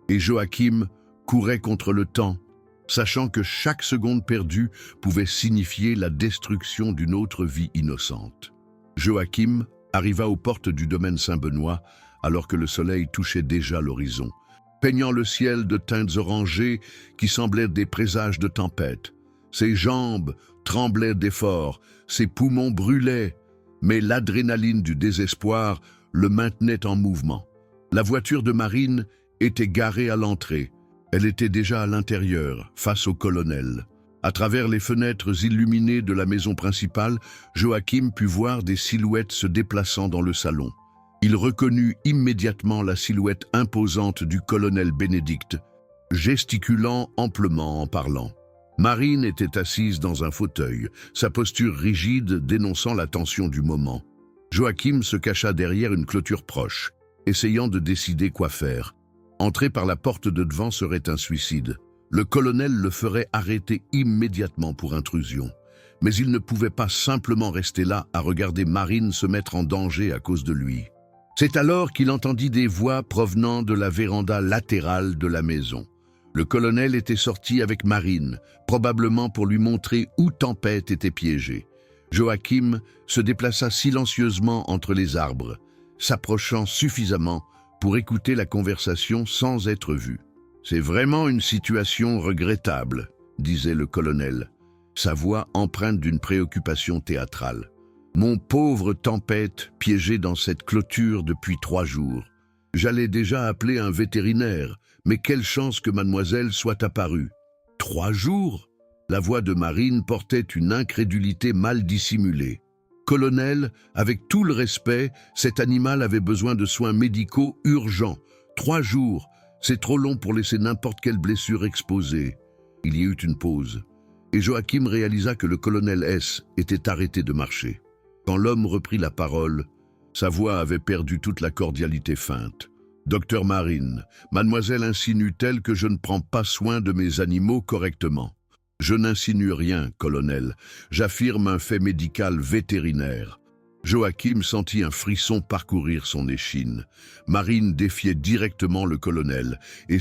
Et Joachim courait contre le temps, sachant que chaque seconde perdue pouvait signifier la destruction d'une autre vie innocente. Joachim arriva aux portes du domaine Saint-Benoît alors que le soleil touchait déjà l'horizon, peignant le ciel de teintes orangées qui semblaient des présages de tempête. Ses jambes tremblaient d'effort, ses poumons brûlaient, mais l'adrénaline du désespoir le maintenait en mouvement. La voiture de Marine était garée à l'entrée. Elle était déjà à l'intérieur, face au colonel. À travers les fenêtres illuminées de la maison principale, Joachim put voir des silhouettes se déplaçant dans le salon. Il reconnut immédiatement la silhouette imposante du colonel Bénédicte, gesticulant amplement en parlant. Marine était assise dans un fauteuil, sa posture rigide dénonçant la tension du moment. Joachim se cacha derrière une clôture proche, essayant de décider quoi faire. Entrer par la porte de devant serait un suicide. Le colonel le ferait arrêter immédiatement pour intrusion. Mais il ne pouvait pas simplement rester là à regarder Marine se mettre en danger à cause de lui. C'est alors qu'il entendit des voix provenant de la véranda latérale de la maison. Le colonel était sorti avec Marine, probablement pour lui montrer où Tempête était piégée. Joachim se déplaça silencieusement entre les arbres, s'approchant suffisamment pour écouter la conversation sans être vu. « C'est vraiment une situation regrettable », disait le colonel, sa voix empreinte d'une préoccupation théâtrale. « Mon pauvre Tempête, piégé dans cette clôture depuis 3 jours. J'allais déjà appeler un vétérinaire, mais quelle chance que mademoiselle soit apparue. 3 jours ?» La voix de Marine portait une incrédulité mal dissimulée. « Colonel, avec tout le respect, cet animal avait besoin de soins médicaux urgents. 3 jours, c'est trop long pour laisser n'importe quelle blessure exposée. » Il y eut une pause, et Joachim réalisa que le colonel S était arrêté de marcher. Quand l'homme reprit la parole, sa voix avait perdu toute la cordialité feinte. « Docteur Marine, mademoiselle insinue-t-elle que je ne prends pas soin de mes animaux correctement? » « Je n'insinue rien, colonel. J'affirme un fait médical vétérinaire. Joachim sentit un frisson parcourir son échine. Marine défiait directement le colonel, et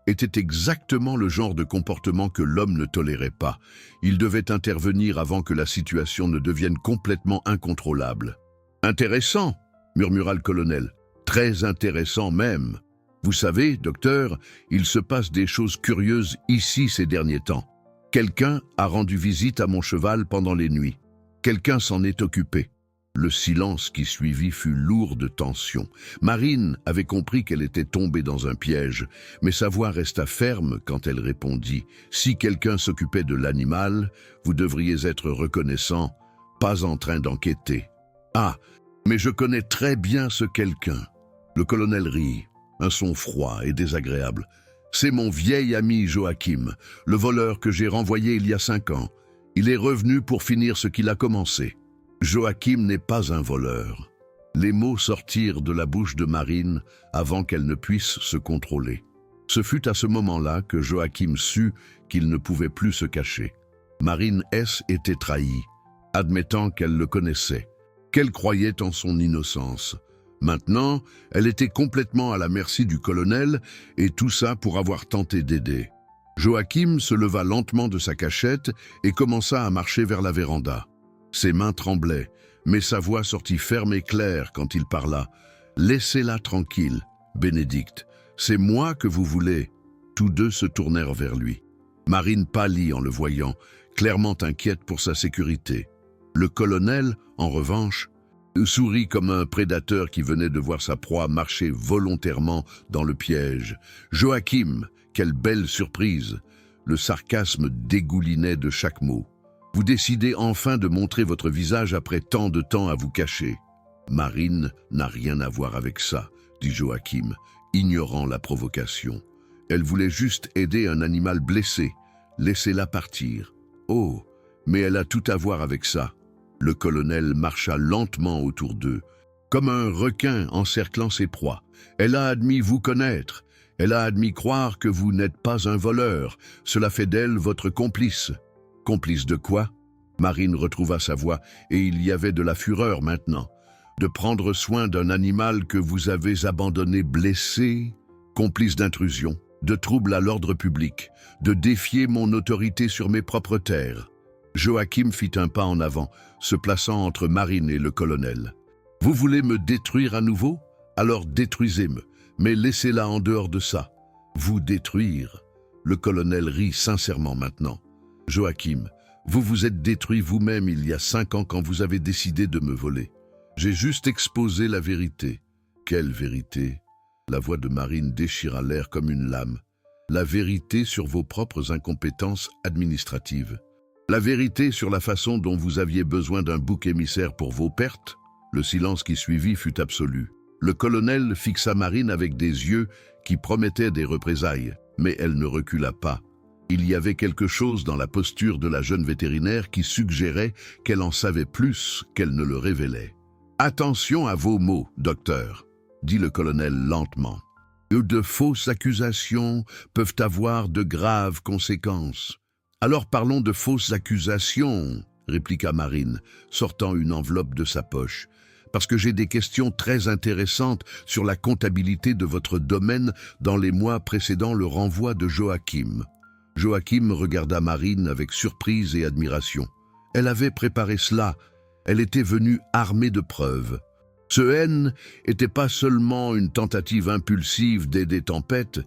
était exactement le genre de comportement que l'homme ne tolérait pas. Il devait intervenir avant que la situation ne devienne complètement incontrôlable. « Intéressant !» murmura le colonel. « Très intéressant même. Vous savez, docteur, il se passe des choses curieuses ici ces derniers temps. Quelqu'un a rendu visite à mon cheval pendant les nuits. Quelqu'un s'en est occupé. » Le silence qui suivit fut lourd de tension. Marine avait compris qu'elle était tombée dans un piège, mais sa voix resta ferme quand elle répondit « Si quelqu'un s'occupait de l'animal, vous devriez être reconnaissant, pas en train d'enquêter. »« Ah, mais je connais très bien ce quelqu'un. » Le colonel rit, un son froid et désagréable. « C'est mon vieil ami Joachim, le voleur que j'ai renvoyé il y a 5 ans. Il est revenu pour finir ce qu'il a commencé. » Joachim n'est pas un voleur. Les mots sortirent de la bouche de Marine avant qu'elle ne puisse se contrôler. Ce fut à ce moment-là que Joachim sut qu'il ne pouvait plus se cacher. Marine S. était trahie, admettant qu'elle le connaissait, qu'elle croyait en son innocence. Maintenant, elle était complètement à la merci du colonel, et tout ça pour avoir tenté d'aider. Joachim se leva lentement de sa cachette et commença à marcher vers la véranda. Ses mains tremblaient, mais sa voix sortit ferme et claire quand il parla. « Laissez-la tranquille, Bénédicte. C'est moi que vous voulez. » Tous deux se tournèrent vers lui. Marine pâlit en le voyant, clairement inquiète pour sa sécurité. Le colonel, en revanche, sourit comme un prédateur qui venait de voir sa proie marcher volontairement dans le piège. « Joachim, quelle belle surprise !» Le sarcasme dégoulinait de chaque mot. « Vous décidez enfin de montrer votre visage après tant de temps à vous cacher. »« Marine n'a rien à voir avec ça, » dit Joachim, ignorant la provocation. « Elle voulait juste aider un animal blessé. Laissez-la partir. »« Oh, mais elle a tout à voir avec ça. » Le colonel marcha lentement autour d'eux, comme un requin encerclant ses proies. « Elle a admis vous connaître. Elle a admis croire que vous n'êtes pas un voleur. Cela fait d'elle votre complice. » Complice de quoi? Marine retrouva sa voix, et il y avait de la fureur maintenant. De prendre soin d'un animal que vous avez abandonné blessé, complice d'intrusion, de trouble à l'ordre public, de défier mon autorité sur mes propres terres. Joachim fit un pas en avant, se plaçant entre Marine et le colonel. « Vous voulez me détruire à nouveau? Alors détruisez-me, mais laissez-la en dehors de ça. Vous détruire ?» Le colonel rit sincèrement maintenant. Joachim, vous vous êtes détruit vous-même il y a 5 ans quand vous avez décidé de me voler. J'ai juste exposé la vérité. Quelle vérité? La voix de Marine déchira l'air comme une lame. La vérité sur vos propres incompétences administratives. La vérité sur la façon dont vous aviez besoin d'un bouc émissaire pour vos pertes. Le silence qui suivit fut absolu. Le colonel fixa Marine avec des yeux qui promettaient des représailles, mais elle ne recula pas. Il y avait quelque chose dans la posture de la jeune vétérinaire qui suggérait qu'elle en savait plus qu'elle ne le révélait. « Attention à vos mots, docteur », dit le colonel lentement. « De fausses accusations peuvent avoir de graves conséquences. »« Alors parlons de fausses accusations », répliqua Marine, sortant une enveloppe de sa poche. « Parce que j'ai des questions très intéressantes sur la comptabilité de votre domaine dans les mois précédant le renvoi de Joachim. » Joachim regarda Marine avec surprise et admiration. Elle avait préparé cela. Elle était venue armée de preuves. Ce haine n'était pas seulement une tentative impulsive d'aider Tempête,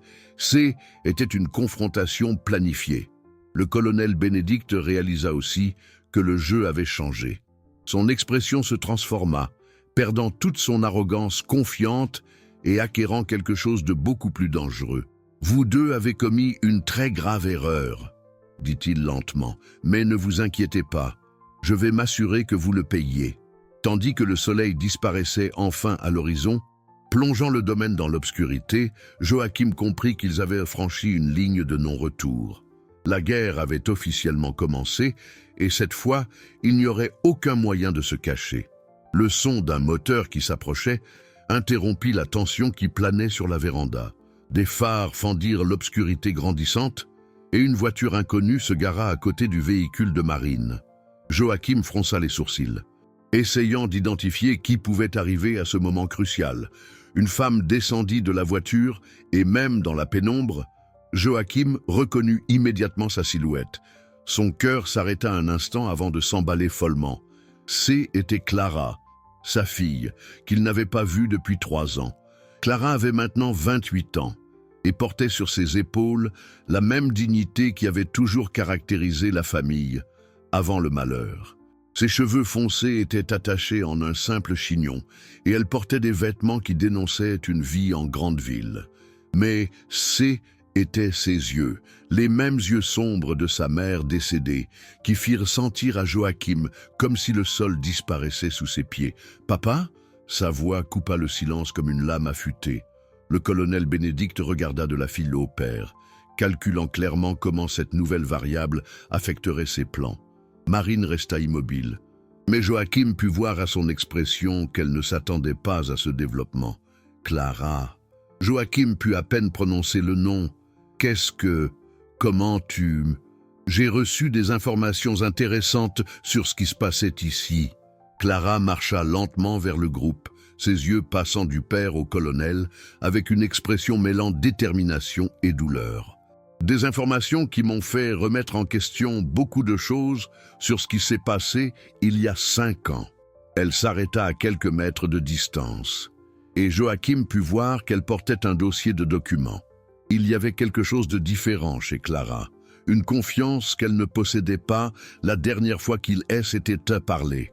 était une confrontation planifiée. Le colonel Bénédicte réalisa aussi que le jeu avait changé. Son expression se transforma, perdant toute son arrogance confiante et acquérant quelque chose de beaucoup plus dangereux. « Vous deux avez commis une très grave erreur, » dit-il lentement, « mais ne vous inquiétez pas, je vais m'assurer que vous le payiez. » Tandis que le soleil disparaissait enfin à l'horizon, plongeant le domaine dans l'obscurité, Joachim comprit qu'ils avaient franchi une ligne de non-retour. La guerre avait officiellement commencé, et cette fois, il n'y aurait aucun moyen de se cacher. Le son d'un moteur qui s'approchait interrompit la tension qui planait sur la véranda. Des phares fendirent l'obscurité grandissante, et une voiture inconnue se gara à côté du véhicule de Marine. Joachim fronça les sourcils. Essayant d'identifier qui pouvait arriver à ce moment crucial, une femme descendit de la voiture et même dans la pénombre, Joachim reconnut immédiatement sa silhouette. Son cœur s'arrêta un instant avant de s'emballer follement. Était Clara, sa fille, qu'il n'avait pas vue depuis 3 ans. Clara avait maintenant 28 ans et portait sur ses épaules la même dignité qui avait toujours caractérisé la famille avant le malheur. Ses cheveux foncés étaient attachés en un simple chignon et elle portait des vêtements qui dénonçaient une vie en grande ville. Mais étaient ses yeux, les mêmes yeux sombres de sa mère décédée, qui firent sentir à Joachim comme si le sol disparaissait sous ses pieds. « Papa ?» Sa voix coupa le silence comme une lame affûtée. Le colonel Bénédicte regarda de la fille au père, calculant clairement comment cette nouvelle variable affecterait ses plans. Marine resta immobile, mais Joachim put voir à son expression qu'elle ne s'attendait pas à ce développement. « Clara !» Joachim put à peine prononcer le nom. « Qu'est-ce que... Comment tu... » « J'ai reçu des informations intéressantes sur ce qui se passait ici. » Clara marcha lentement vers le groupe, ses yeux passant du père au colonel, avec une expression mêlant détermination et douleur. Des informations qui m'ont fait remettre en question beaucoup de choses sur ce qui s'est passé il y a 5 ans. Elle s'arrêta à quelques mètres de distance, et Joachim put voir qu'elle portait un dossier de documents. Il y avait quelque chose de différent chez Clara, une confiance qu'elle ne possédait pas la dernière fois qu'ils s'étaient parlé.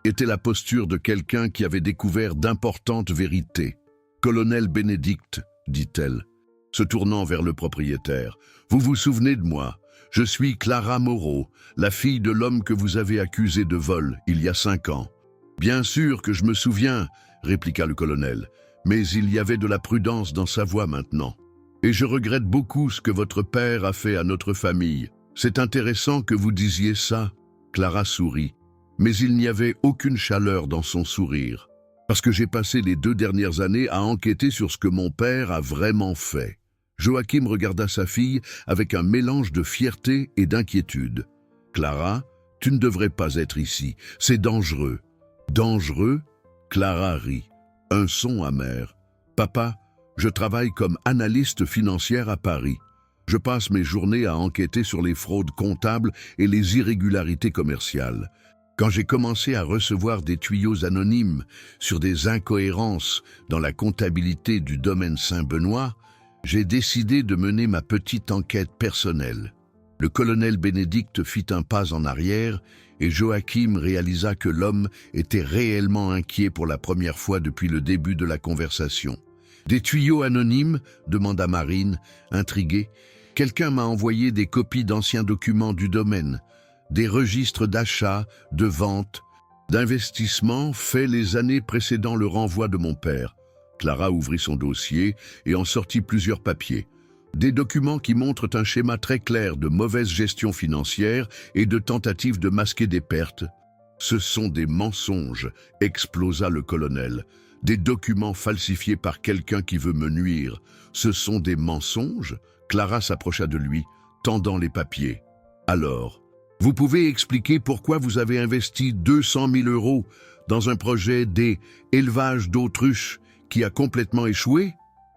Était la posture de quelqu'un qui avait découvert d'importantes vérités. « Colonel Bénédicte, dit-elle, se tournant vers le propriétaire, vous vous souvenez de moi? Je suis Clara Moreau, la fille de l'homme que vous avez accusé de vol il y a 5 ans. Bien sûr que je me souviens, répliqua le colonel, mais il y avait de la prudence dans sa voix maintenant. Et je regrette beaucoup ce que votre père a fait à notre famille. C'est intéressant que vous disiez ça. Clara sourit, mais il n'y avait aucune chaleur dans son sourire, parce que j'ai passé les 2 dernières années à enquêter sur ce que mon père a vraiment fait. Joachim regarda sa fille avec un mélange de fierté et d'inquiétude. « Clara, tu ne devrais pas être ici, c'est dangereux. »« Dangereux ?» Clara rit. Un son amer. « Papa, je travaille comme analyste financière à Paris. Je passe mes journées à enquêter sur les fraudes comptables et les irrégularités commerciales. Quand j'ai commencé à recevoir des tuyaux anonymes sur des incohérences dans la comptabilité du domaine Saint-Benoît, j'ai décidé de mener ma petite enquête personnelle. » Le colonel Bénédicte fit un pas en arrière et Joachim réalisa que l'homme était réellement inquiet pour la première fois depuis le début de la conversation. « Des tuyaux anonymes ?» demanda Marine, intriguée. « Quelqu'un m'a envoyé des copies d'anciens documents du domaine, des registres d'achat, de vente, d'investissement faits les années précédant le renvoi de mon père. » Clara ouvrit son dossier et en sortit plusieurs papiers. Des documents qui montrent un schéma très clair de mauvaise gestion financière et de tentatives de masquer des pertes. « Ce sont des mensonges », explosa le colonel. « Des documents falsifiés par quelqu'un qui veut me nuire. Ce sont des mensonges ?» Clara s'approcha de lui, tendant les papiers. « Alors, vous pouvez expliquer pourquoi vous avez investi 200 000 € dans un projet d'élevage d'autruches qui a complètement échoué?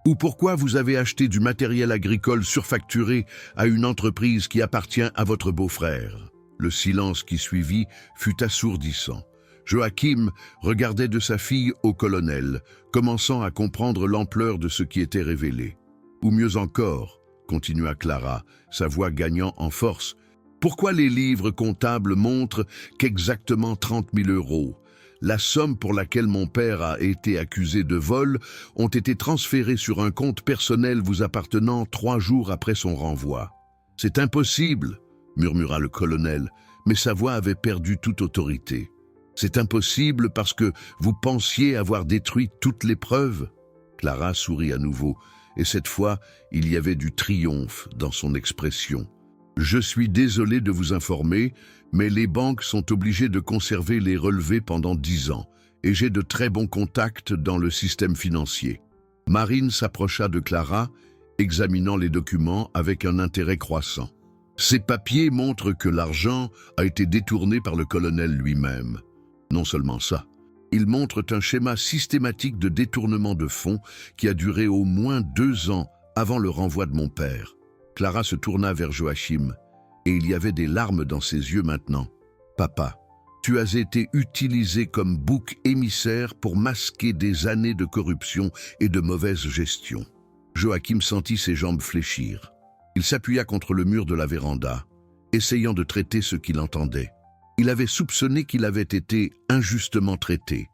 Ou pourquoi vous avez acheté du matériel agricole surfacturé à une entreprise qui appartient à votre beau-frère ?» Le silence qui suivit fut assourdissant. Joachim regardait de sa fille au colonel, commençant à comprendre l'ampleur de ce qui était révélé. « Ou mieux encore, » continua Clara, sa voix gagnant en force, « pourquoi les livres comptables montrent qu'exactement 30 000 €, la somme pour laquelle mon père a été accusé de vol, ont été transférés sur un compte personnel vous appartenant 3 jours après son renvoi. »« C'est impossible, » murmura le colonel, mais sa voix avait perdu toute autorité. « C'est impossible parce que vous pensiez avoir détruit toutes les preuves ?» Clara sourit à nouveau, et cette fois, il y avait du triomphe dans son expression. « Je suis désolé de vous informer, mais les banques sont obligées de conserver les relevés pendant 10 ans, et j'ai de très bons contacts dans le système financier. » Marine s'approcha de Clara, examinant les documents avec un intérêt croissant. Ces papiers montrent que l'argent a été détourné par le colonel lui-même. Non seulement ça, ils montrent un schéma systématique de détournement de fonds qui a duré au moins 2 ans avant le renvoi de mon père. Clara se tourna vers Joachim, et il y avait des larmes dans ses yeux maintenant. « Papa, tu as été utilisé comme bouc émissaire pour masquer des années de corruption et de mauvaise gestion. » Joachim sentit ses jambes fléchir. Il s'appuya contre le mur de la véranda, essayant de traiter ce qu'il entendait. Il avait soupçonné qu'il avait été injustement traité,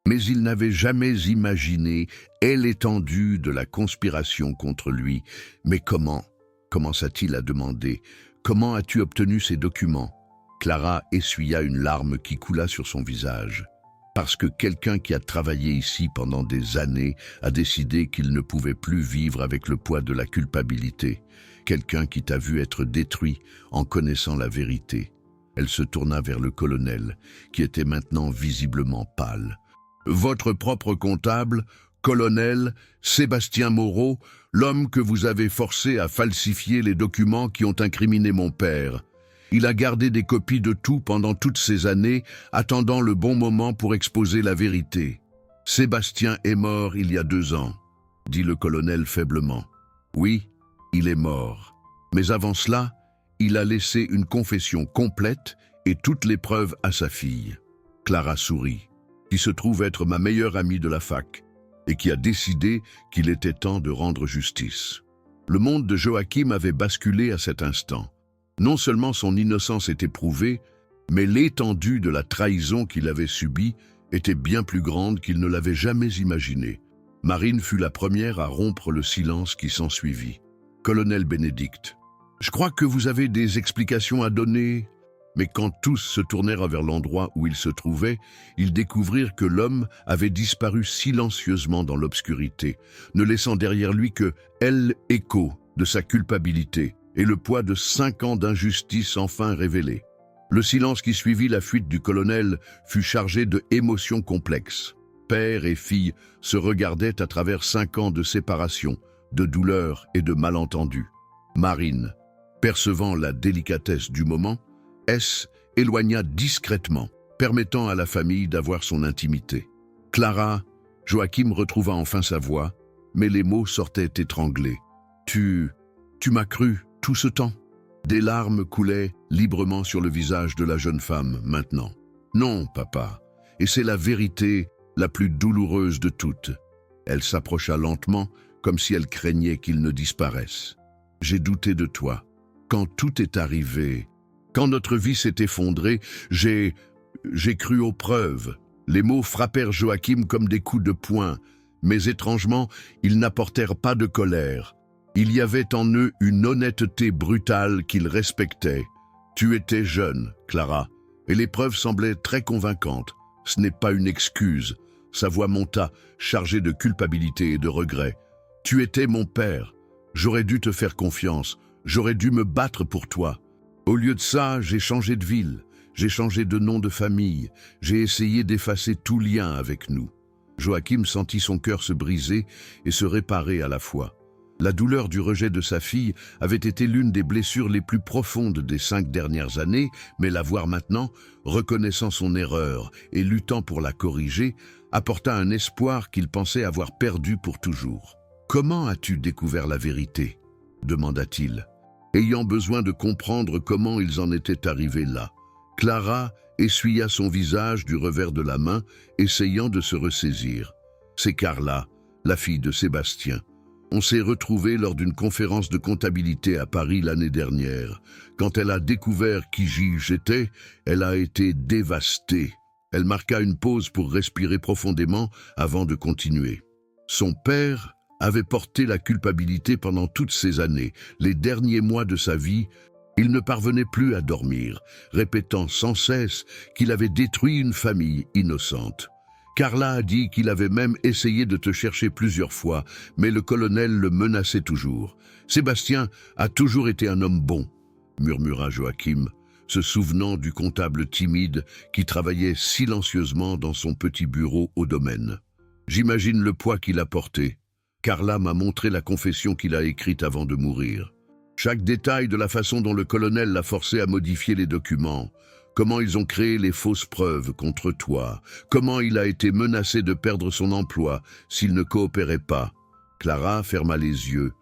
mais il n'avait jamais imaginé l'étendue de la conspiration contre lui. « Mais comment ?» commença-t-il à demander. « Comment as-tu obtenu ces documents ?» Clara essuya une larme qui coula sur son visage. « Parce que quelqu'un qui a travaillé ici pendant des années a décidé qu'il ne pouvait plus vivre avec le poids de la culpabilité. Quelqu'un qui t'a vu être détruit en connaissant la vérité. » Elle se tourna vers le colonel, qui était maintenant visiblement pâle. « Votre propre comptable, colonel Sébastien Moreau, l'homme que vous avez forcé à falsifier les documents qui ont incriminé mon père. Il a gardé des copies de tout pendant toutes ces années, attendant le bon moment pour exposer la vérité. Sébastien est mort il y a 2 ans, dit le colonel faiblement. Oui, il est mort. Mais avant cela, il a laissé une confession complète et toutes les preuves à sa fille. Clara sourit, qui se trouve être ma meilleure amie de la fac, et qui a décidé qu'il était temps de rendre justice. Le monde de Joachim avait basculé à cet instant. Non seulement son innocence était prouvée, mais l'étendue de la trahison qu'il avait subie était bien plus grande qu'il ne l'avait jamais imaginé. Marine fut la première à rompre le silence qui s'ensuivit. « Colonel Bénédicte, je crois que vous avez des explications à donner. » Mais quand tous se tournèrent vers l'endroit où ils se trouvaient, ils découvrirent que l'homme avait disparu silencieusement dans l'obscurité, ne laissant derrière lui que l'écho de sa culpabilité et le poids de 5 ans d'injustice enfin révélés. Le silence qui suivit la fuite du colonel fut chargé d'émotions complexes. Père et fille se regardaient à travers 5 ans de séparation, de douleur et de malentendus. Marine, percevant la délicatesse du moment, éloigna discrètement, permettant à la famille d'avoir son intimité. Clara, Joachim retrouva enfin sa voix, mais les mots sortaient étranglés. « Tu m'as cru tout ce temps ?» Des larmes coulaient librement sur le visage de la jeune femme maintenant. « Non, papa, et c'est la vérité la plus douloureuse de toutes. » Elle s'approcha lentement, comme si elle craignait qu'il ne disparaisse. « J'ai douté de toi. Quand tout est arrivé, quand notre vie s'est effondrée, j'ai cru aux preuves. » Les mots frappèrent Joachim comme des coups de poing, mais étrangement, ils n'apportèrent pas de colère. Il y avait en eux une honnêteté brutale qu'ils respectaient. « Tu étais jeune, Clara, et les preuves semblaient très convaincantes. Ce n'est pas une excuse. » Sa voix monta, chargée de culpabilité et de regret. « Tu étais mon père. J'aurais dû te faire confiance. J'aurais dû me battre pour toi. Au lieu de ça, j'ai changé de ville. J'ai changé de nom de famille. J'ai essayé d'effacer tout lien avec nous. » Joachim sentit son cœur se briser et se réparer à la fois. La douleur du rejet de sa fille avait été l'une des blessures les plus profondes des 5 dernières années, mais la voir maintenant, reconnaissant son erreur et luttant pour la corriger, apporta un espoir qu'il pensait avoir perdu pour toujours. « Comment as-tu découvert la vérité ?» demanda-t-il, ayant besoin de comprendre comment ils en étaient arrivés là. Clara essuya son visage du revers de la main, essayant de se ressaisir. « C'est Carla, la fille de Sébastien. On s'est retrouvés lors d'une conférence de comptabilité à Paris l'année dernière. Quand elle a découvert qui j'étais, elle a été dévastée. » Elle marqua une pause pour respirer profondément avant de continuer. Son père avait porté la culpabilité pendant toutes ces années. Les derniers mois de sa vie, il ne parvenait plus à dormir, répétant sans cesse qu'il avait détruit une famille innocente. Carla a dit qu'il avait même essayé de te chercher plusieurs fois, mais le colonel le menaçait toujours. « Sébastien a toujours été un homme bon, » murmura Joachim, se souvenant du comptable timide qui travaillait silencieusement dans son petit bureau au domaine. « J'imagine le poids qu'il a porté. Carla m'a montré la confession qu'il a écrite avant de mourir. Chaque détail de la façon dont le colonel l'a forcé à modifier les documents. comment ils ont créé les fausses preuves contre toi, comment il a été menacé de perdre son emploi s'il ne coopérait pas. Clara ferma les yeux,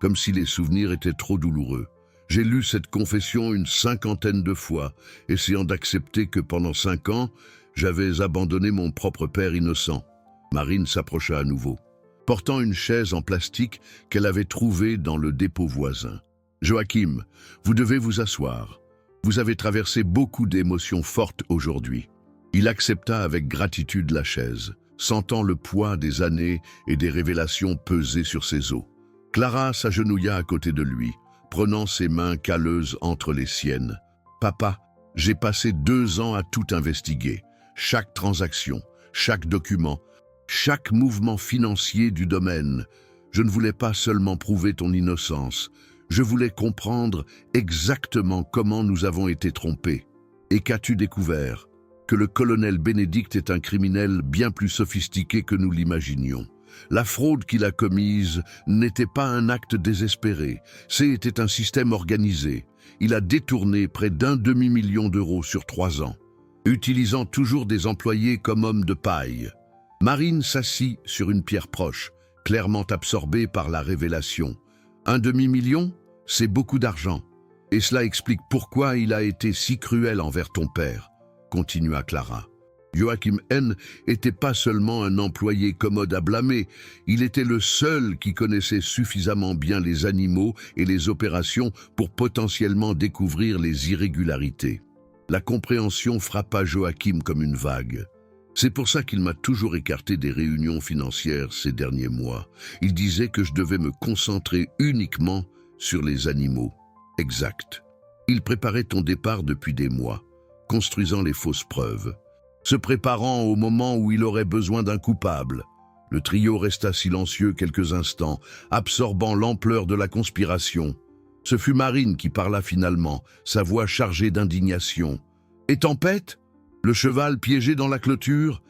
comme si les souvenirs étaient trop douloureux. J'ai lu cette confession une 50aine de fois, essayant d'accepter que pendant 5 ans, j'avais abandonné mon propre père innocent. Marine s'approcha à nouveau, portant une chaise en plastique qu'elle avait trouvée dans le dépôt voisin. « Joachim, vous devez vous asseoir. Vous avez traversé beaucoup d'émotions fortes aujourd'hui. » Il accepta avec gratitude la chaise, sentant le poids des années et des révélations peser sur ses os. Clara s'agenouilla à côté de lui, prenant ses mains calleuses entre les siennes. « Papa, j'ai passé 2 ans à tout investiguer. Chaque transaction, chaque document, chaque mouvement financier du domaine. Je ne voulais pas seulement prouver ton innocence. Je voulais comprendre exactement comment nous avons été trompés. Et qu'as-tu découvert? Que le colonel Bénédicte est un criminel bien plus sophistiqué que nous l'imaginions. La fraude qu'il a commise n'était pas un acte désespéré, c'était un système organisé. Il a détourné près d'1 demi-million d'euros sur 3 ans, utilisant toujours des employés comme hommes de paille. Marine s'assit sur une pierre proche, clairement absorbée par la révélation. 1 demi-million, c'est beaucoup d'argent. Et cela explique pourquoi il a été si cruel envers ton père, continua Clara. Joachim N. était pas seulement un employé commode à blâmer, il était le seul qui connaissait suffisamment bien les animaux et les opérations pour potentiellement découvrir les irrégularités. La compréhension frappa Joachim comme une vague. C'est pour ça qu'il m'a toujours écarté des réunions financières ces derniers mois. Il disait que je devais me concentrer uniquement sur les animaux. Exact. Il préparait ton départ depuis des mois, construisant les fausses preuves, se préparant au moment où il aurait besoin d'un coupable. Le trio resta silencieux quelques instants, absorbant l'ampleur de la conspiration. Ce fut Marine qui parla finalement, sa voix chargée d'indignation. « Et Tempête ? Le cheval piégé dans la clôture,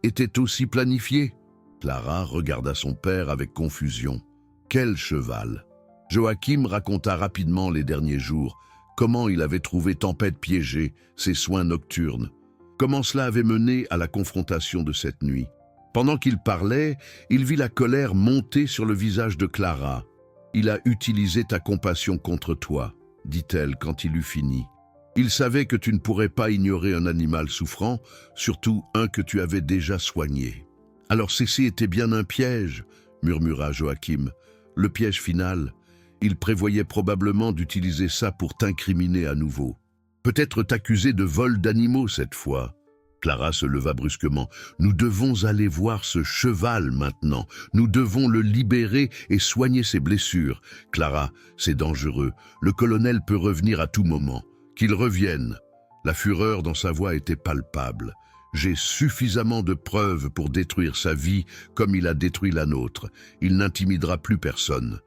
était aussi planifié ?» Clara regarda son père avec confusion. « Quel cheval ?» Joachim raconta rapidement les derniers jours, comment il avait trouvé Tempête piégée, ses soins nocturnes, comment cela avait mené à la confrontation de cette nuit. Pendant qu'il parlait, il vit la colère monter sur le visage de Clara. « Il a utilisé ta compassion contre toi, » dit-elle quand il eut fini. « Il savait que tu ne pourrais pas ignorer un animal souffrant, surtout un que tu avais déjà soigné. »« Alors ceci était bien un piège, » murmura Joachim. « Le piège final. Il prévoyait probablement d'utiliser ça pour t'incriminer à nouveau. Peut-être t'accuser de vol d'animaux cette fois. » Clara se leva brusquement. « Nous devons aller voir ce cheval maintenant. Nous devons le libérer et soigner ses blessures. Clara, c'est dangereux. Le colonel peut revenir à tout moment. Qu'il revienne. » La fureur dans sa voix était palpable. « J'ai suffisamment de preuves pour détruire sa vie comme il a détruit la nôtre. Il n'intimidera plus personne. »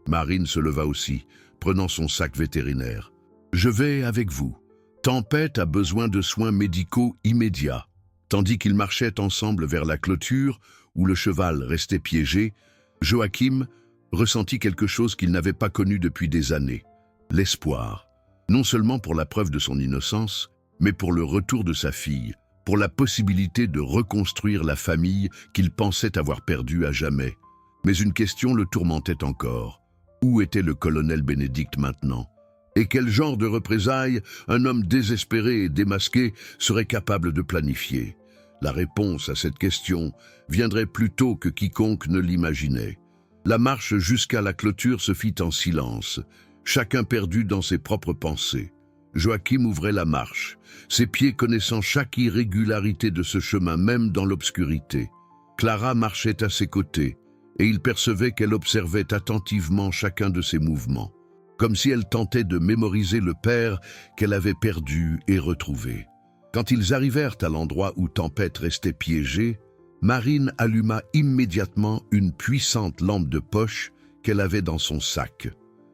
Marine se leva aussi, prenant son sac vétérinaire. « Je vais avec vous. Tempête a besoin de soins médicaux immédiats. » Tandis qu'ils marchaient ensemble vers la clôture, où le cheval restait piégé, Joachim ressentit quelque chose qu'il n'avait pas connu depuis des années. L'espoir. Non seulement pour la preuve de son innocence, mais pour le retour de sa fille, pour la possibilité de reconstruire la famille qu'il pensait avoir perdue à jamais. Mais une question le tourmentait encore. Où était le colonel Bénédicte maintenant? Et quel genre de représailles un homme désespéré et démasqué serait capable de planifier? La réponse à cette question viendrait plus tôt que quiconque ne l'imaginait. La marche jusqu'à la clôture se fit en silence, chacun perdu dans ses propres pensées. Joachim ouvrait la marche, ses pieds connaissant chaque irrégularité de ce chemin, même dans l'obscurité. Clara marchait à ses côtés, et il percevait qu'elle observait attentivement chacun de ses mouvements, comme si elle tentait de mémoriser le père qu'elle avait perdu et retrouvé. Quand ils arrivèrent à l'endroit où Tempête restait piégée, Marine alluma immédiatement une puissante lampe de poche qu'elle avait dans son sac.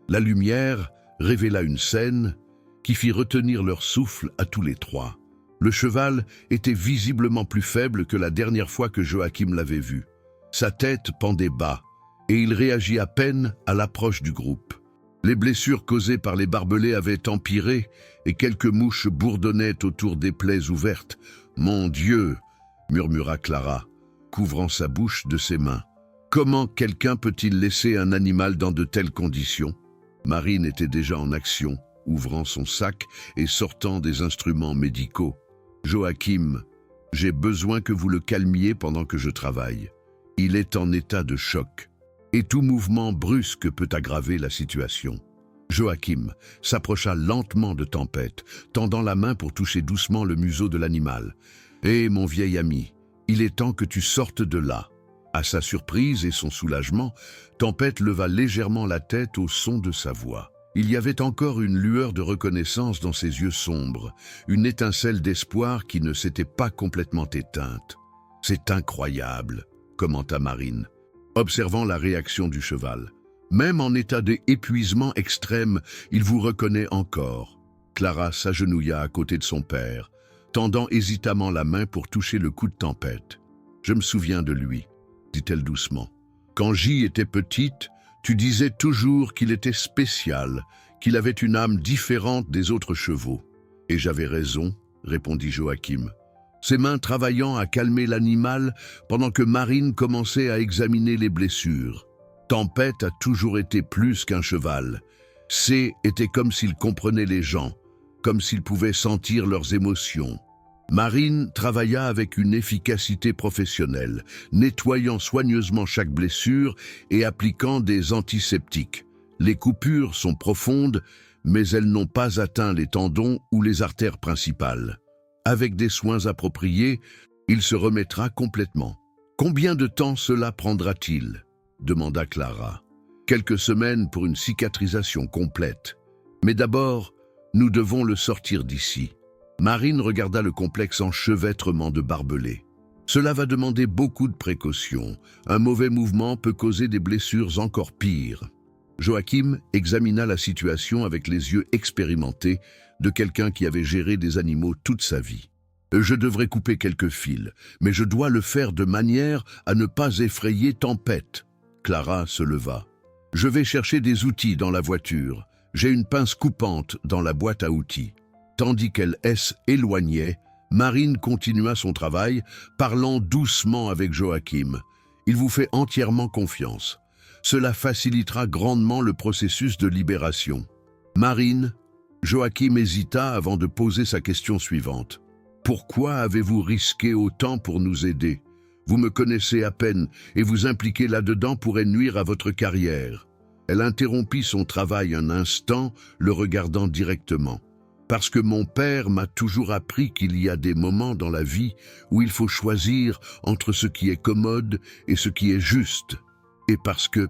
La lumière révéla une scène qui fit retenir leur souffle à tous les trois. Le cheval était visiblement plus faible que la dernière fois que Joachim l'avait vu. Sa tête pendait bas, et il réagit à peine à l'approche du groupe. Les blessures causées par les barbelés avaient empiré et quelques mouches bourdonnaient autour des plaies ouvertes. « Mon Dieu !» murmura Clara, couvrant sa bouche de ses mains. « Comment quelqu'un peut-il laisser un animal dans de telles conditions ?» Marine était déjà en action, ouvrant son sac et sortant des instruments médicaux. « Joachim, j'ai besoin que vous le calmiez pendant que je travaille. Il est en état de choc, et tout mouvement brusque peut aggraver la situation. » Joachim s'approcha lentement de Tempête, tendant la main pour toucher doucement le museau de l'animal. « Hé, mon vieil ami, il est temps que tu sortes de là. » À sa surprise et son soulagement, Tempête leva légèrement la tête au son de sa voix. Il y avait encore une lueur de reconnaissance dans ses yeux sombres, une étincelle d'espoir qui ne s'était pas complètement éteinte. « C'est incroyable », commenta Marine, observant la réaction du cheval. « Même en état d'épuisement extrême, il vous reconnaît encore. » Clara s'agenouilla à côté de son père, tendant hésitamment la main pour toucher le cou de Tempête. « Je me souviens de lui, » dit-elle doucement. « Quand J était petite, tu disais toujours qu'il était spécial, qu'il avait une âme différente des autres chevaux. » « Et j'avais raison, » répondit Joachim, ses mains travaillant à calmer l'animal pendant que Marine commençait à examiner les blessures. Tempête a toujours été plus qu'un cheval. C était comme s'il comprenait les gens, comme s'il pouvait sentir leurs émotions. Marine travailla avec une efficacité professionnelle, nettoyant soigneusement chaque blessure et appliquant des antiseptiques. Les coupures sont profondes, mais elles n'ont pas atteint les tendons ou les artères principales. Avec des soins appropriés, il se remettra complètement. « Combien de temps cela prendra-t-il » demanda Clara. « Quelques semaines pour une cicatrisation complète. Mais d'abord, nous devons le sortir d'ici. » Marine regarda le complexe enchevêtrement de barbelés. « Cela va demander beaucoup de précautions. Un mauvais mouvement peut causer des blessures encore pires. » Joachim examina la situation avec les yeux expérimentés de quelqu'un qui avait géré des animaux toute sa vie. « Je devrais couper quelques fils, mais je dois le faire de manière à ne pas effrayer Tempête. » Clara se leva. « Je vais chercher des outils dans la voiture. J'ai une pince coupante dans la boîte à outils. » Tandis qu'elle s'éloignait, Marine continua son travail, parlant doucement avec Joachim. « Il vous fait entièrement confiance. Cela facilitera grandement le processus de libération. » « Marine ?» Joachim hésita avant de poser sa question suivante. « Pourquoi avez-vous risqué autant pour nous aider? Vous me connaissez à peine et vous impliquer là-dedans pourrait nuire à votre carrière. » Elle interrompit son travail un instant, le regardant directement. « Parce que mon père m'a toujours appris qu'il y a des moments dans la vie où il faut choisir entre ce qui est commode et ce qui est juste. Et parce que... »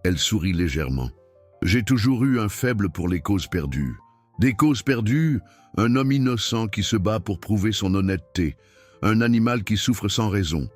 Elle sourit légèrement. « J'ai toujours eu un faible pour les causes perdues. Des causes perdues, un homme innocent qui se bat pour prouver son honnêteté, un animal qui souffre sans raison,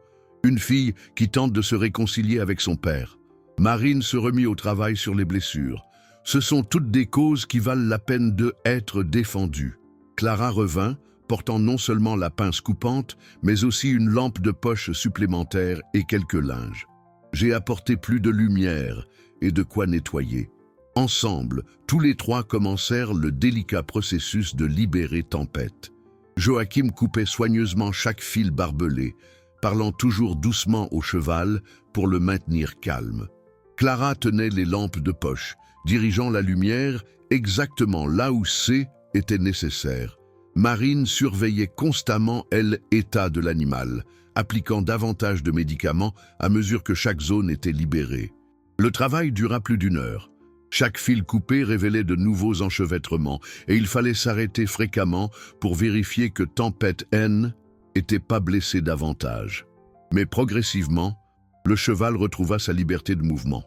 une fille qui tente de se réconcilier avec son père. » Marine se remit au travail sur les blessures. Ce sont toutes des causes qui valent la peine de être défendues. Clara revint, portant non seulement la pince coupante, mais aussi une lampe de poche supplémentaire et quelques linges. J'ai apporté plus de lumière et de quoi nettoyer. Ensemble, tous les trois commencèrent le délicat processus de libérer Tempête. Joachim coupait soigneusement chaque fil barbelé, parlant toujours doucement au cheval pour le maintenir calme. Clara tenait les lampes de poche, dirigeant la lumière exactement là où C était nécessaire. Marine surveillait constamment l'état de l'animal, appliquant davantage de médicaments à mesure que chaque zone était libérée. Le travail dura plus d'1 heure. Chaque fil coupé révélait de nouveaux enchevêtrements et il fallait s'arrêter fréquemment pour vérifier que Tempête N n'était pas blessé davantage. Mais progressivement, le cheval retrouva sa liberté de mouvement.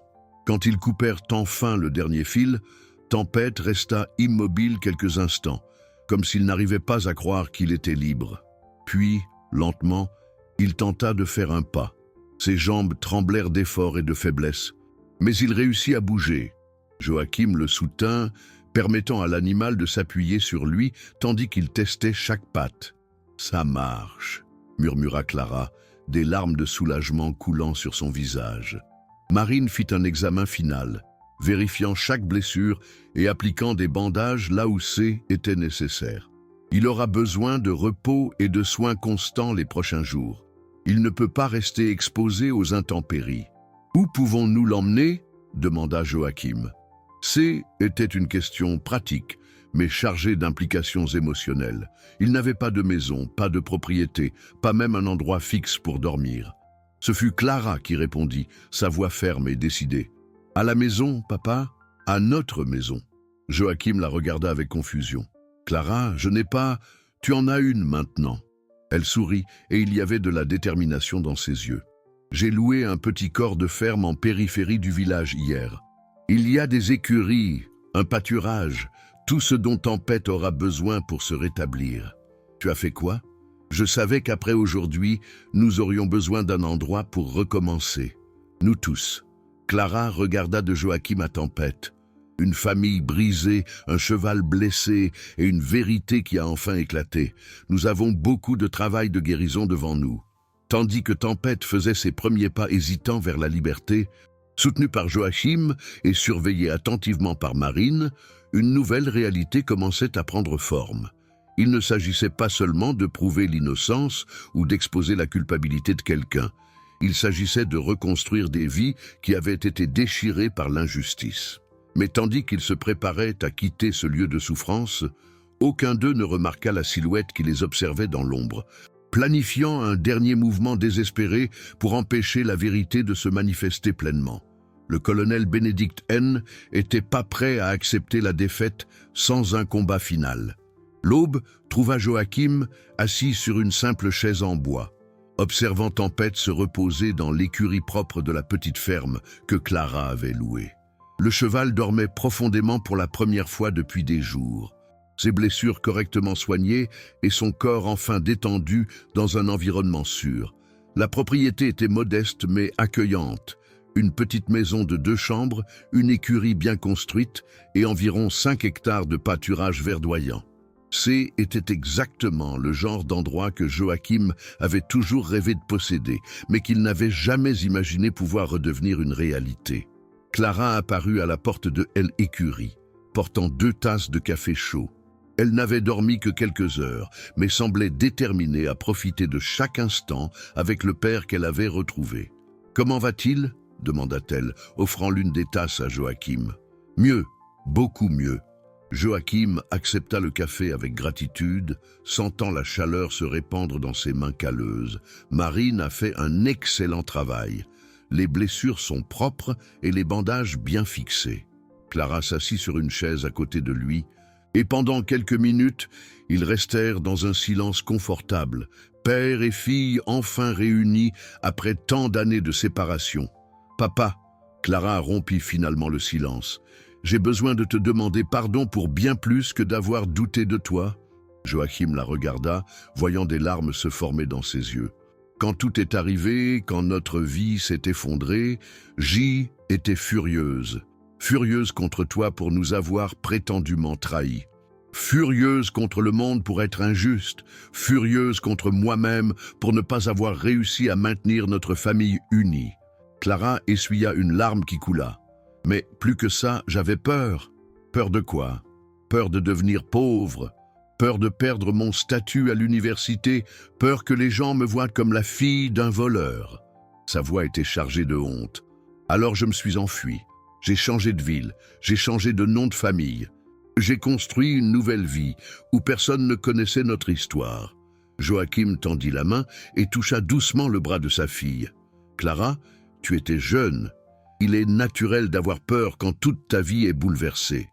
Quand ils coupèrent enfin le dernier fil, Tempête resta immobile quelques instants, comme s'il n'arrivait pas à croire qu'il était libre. Puis, lentement, il tenta de faire un pas. Ses jambes tremblèrent d'effort et de faiblesse, mais il réussit à bouger. Joachim le soutint, permettant à l'animal de s'appuyer sur lui tandis qu'il testait chaque patte. « Ça marche », murmura Clara, des larmes de soulagement coulant sur son visage. Marine fit un examen final. vérifiant chaque blessure et appliquant des bandages là où était nécessaire. Il aura besoin de repos et de soins constants les prochains jours. Il ne peut pas rester exposé aux intempéries. Où pouvons-nous l'emmener ? Demanda Joachim. Était une question pratique, mais chargée d'implications émotionnelles. Il n'avait pas de maison, pas de propriété, pas même un endroit fixe pour dormir. Ce fut Clara qui répondit, sa voix ferme et décidée. « À la maison, papa ? À notre maison. » Joachim la regarda avec confusion. « Clara, je n'ai pas... Tu en as une maintenant. » Elle sourit et il y avait de la détermination dans ses yeux. « J'ai loué un petit corps de ferme en périphérie du village hier. Il y a des écuries, un pâturage, tout ce dont Tempête aura besoin pour se rétablir. Tu as fait quoi ? Je savais qu'après aujourd'hui, nous aurions besoin d'un endroit pour recommencer. Nous tous. » Clara regarda de Joachim à Tempête. Une famille brisée, un cheval blessé et une vérité qui a enfin éclaté. Nous avons beaucoup de travail de guérison devant nous. Tandis que Tempête faisait ses premiers pas hésitants vers la liberté, soutenu par Joachim et surveillé attentivement par Marine, une nouvelle réalité commençait à prendre forme. Il ne s'agissait pas seulement de prouver l'innocence ou d'exposer la culpabilité de quelqu'un. Il s'agissait de reconstruire des vies qui avaient été déchirées par l'injustice. Mais tandis qu'ils se préparaient à quitter ce lieu de souffrance, aucun d'eux ne remarqua la silhouette qui les observait dans l'ombre, planifiant un dernier mouvement désespéré pour empêcher la vérité de se manifester pleinement. Le colonel Bénédicte N était pas prêt à accepter la défaite sans un combat final. L'aube trouva Joachim assis sur une simple chaise en bois, observant Tempête se reposer dans l'écurie propre de la petite ferme que Clara avait louée. Le cheval dormait profondément pour la première fois depuis des jours. Ses blessures correctement soignées et son corps enfin détendu dans un environnement sûr. La propriété était modeste mais accueillante. Une petite maison de 2 chambres, une écurie bien construite et environ 5 hectares de pâturage verdoyant. Était exactement le genre d'endroit que Joachim avait toujours rêvé de posséder, mais qu'il n'avait jamais imaginé pouvoir redevenir une réalité. Clara apparut à la porte de l'écurie, portant 2 tasses de café chaud. Elle n'avait dormi que quelques heures, mais semblait déterminée à profiter de chaque instant avec le père qu'elle avait retrouvé. « Comment va-t-il » demanda-t-elle, offrant l'une des tasses à Joachim. « Mieux, beaucoup mieux. » Joachim accepta le café avec gratitude, sentant la chaleur se répandre dans ses mains calleuses. Marine a fait un excellent travail. Les blessures sont propres et les bandages bien fixés. Clara s'assit sur une chaise à côté de lui, et pendant quelques minutes, ils restèrent dans un silence confortable, père et fille enfin réunis après tant d'années de séparation. « Papa !» Clara rompit finalement le silence. « J'ai besoin de te demander pardon pour bien plus que d'avoir douté de toi. » Joachim la regarda, voyant des larmes se former dans ses yeux. Quand tout est arrivé, quand notre vie s'est effondrée, J était furieuse. Furieuse contre toi pour nous avoir prétendument trahis. Furieuse contre le monde pour être injuste. Furieuse contre moi-même pour ne pas avoir réussi à maintenir notre famille unie. Clara essuya une larme qui coula. Mais plus que ça, j'avais peur. Peur de quoi ? Peur de devenir pauvre. Peur de perdre mon statut à l'université. Peur que les gens me voient comme la fille d'un voleur. Sa voix était chargée de honte. Alors je me suis enfui. J'ai changé de ville. J'ai changé de nom de famille. J'ai construit une nouvelle vie où personne ne connaissait notre histoire. Joachim tendit la main et toucha doucement le bras de sa fille. Clara, tu étais jeune. Il est naturel d'avoir peur quand toute ta vie est bouleversée.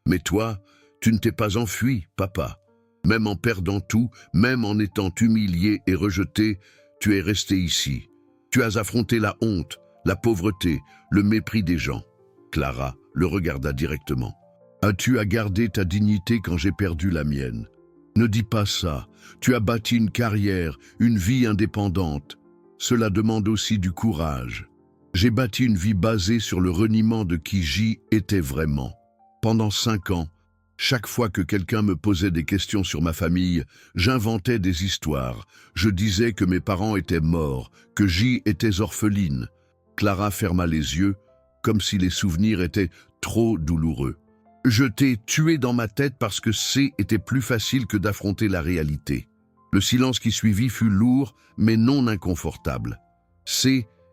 Mais toi, tu ne t'es pas enfui, papa. Même en perdant tout, même en étant humilié et rejeté, tu es resté ici. Tu as affronté la honte, la pauvreté, le mépris des gens. Clara le regarda directement. As-tu à garder ta dignité quand j'ai perdu la mienne? Ne dis pas ça. Tu as bâti une carrière, une vie indépendante. Cela demande aussi du courage. J'ai bâti une vie basée sur le reniement de qui J était vraiment. Pendant 5 ans, chaque fois que quelqu'un me posait des questions sur ma famille, j'inventais des histoires. Je disais que mes parents étaient morts, que J était orpheline. Clara ferma les yeux, comme si les souvenirs étaient trop douloureux. Je t'ai tué dans ma tête parce que était plus facile que d'affronter la réalité. Le silence qui suivit fut lourd, mais non inconfortable.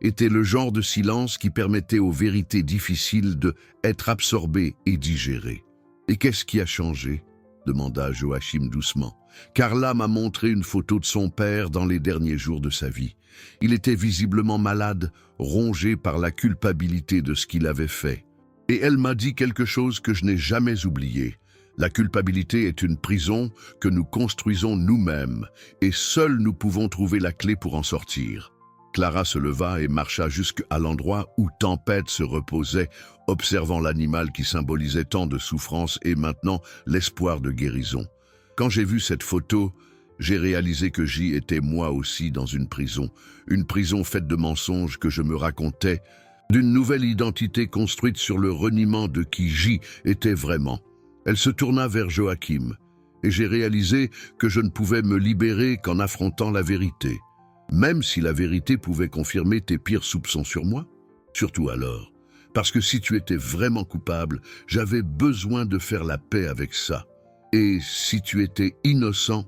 Était le genre de silence qui permettait aux vérités difficiles d'être absorbées et digérées. « Et qu'est-ce qui a changé ?» demanda Joachim doucement. Carla m'a montré une photo de son père dans les derniers jours de sa vie. Il était visiblement malade, rongé par la culpabilité de ce qu'il avait fait. Et elle m'a dit quelque chose que je n'ai jamais oublié. La culpabilité est une prison que nous construisons nous-mêmes, et seuls nous pouvons trouver la clé pour en sortir. Clara se leva et marcha jusqu'à l'endroit où Tempête se reposait, observant l'animal qui symbolisait tant de souffrance et maintenant l'espoir de guérison. Quand j'ai vu cette photo, j'ai réalisé que J était moi aussi dans une prison faite de mensonges que je me racontais, d'une nouvelle identité construite sur le reniement de qui J était vraiment. Elle se tourna vers Joachim, et j'ai réalisé que je ne pouvais me libérer qu'en affrontant la vérité. Même si la vérité pouvait confirmer tes pires soupçons sur moi, surtout alors. Parce que si tu étais vraiment coupable, j'avais besoin de faire la paix avec ça. Et si tu étais innocent,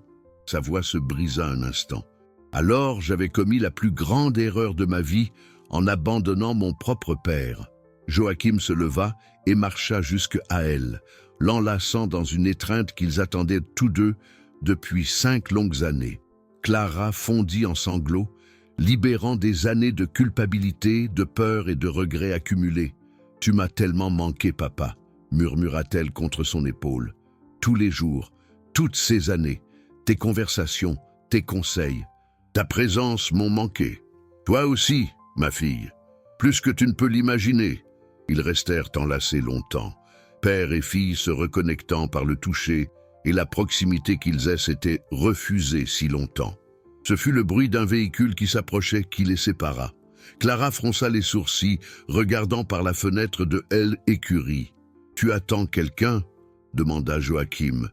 sa voix se brisa un instant. Alors j'avais commis la plus grande erreur de ma vie en abandonnant mon propre père. Joachim se leva et marcha jusqu'à elle, l'enlaçant dans une étreinte qu'ils attendaient tous deux depuis 5 longues années. Clara fondit en sanglots, libérant des années de culpabilité, de peur et de regrets accumulés. « Tu m'as tellement manqué, papa », murmura-t-elle contre son épaule. « Tous les jours, toutes ces années, tes conversations, tes conseils, ta présence m'ont manqué. Toi aussi, ma fille, plus que tu ne peux l'imaginer. » Ils restèrent enlacés longtemps, père et fille se reconnectant par le toucher, et la proximité qu'ils aient s'était refusée si longtemps. Ce fut le bruit d'un véhicule qui s'approchait qui les sépara. Clara fronça les sourcils, regardant par la fenêtre de l'écurie. « Tu attends quelqu'un » demanda Joachim.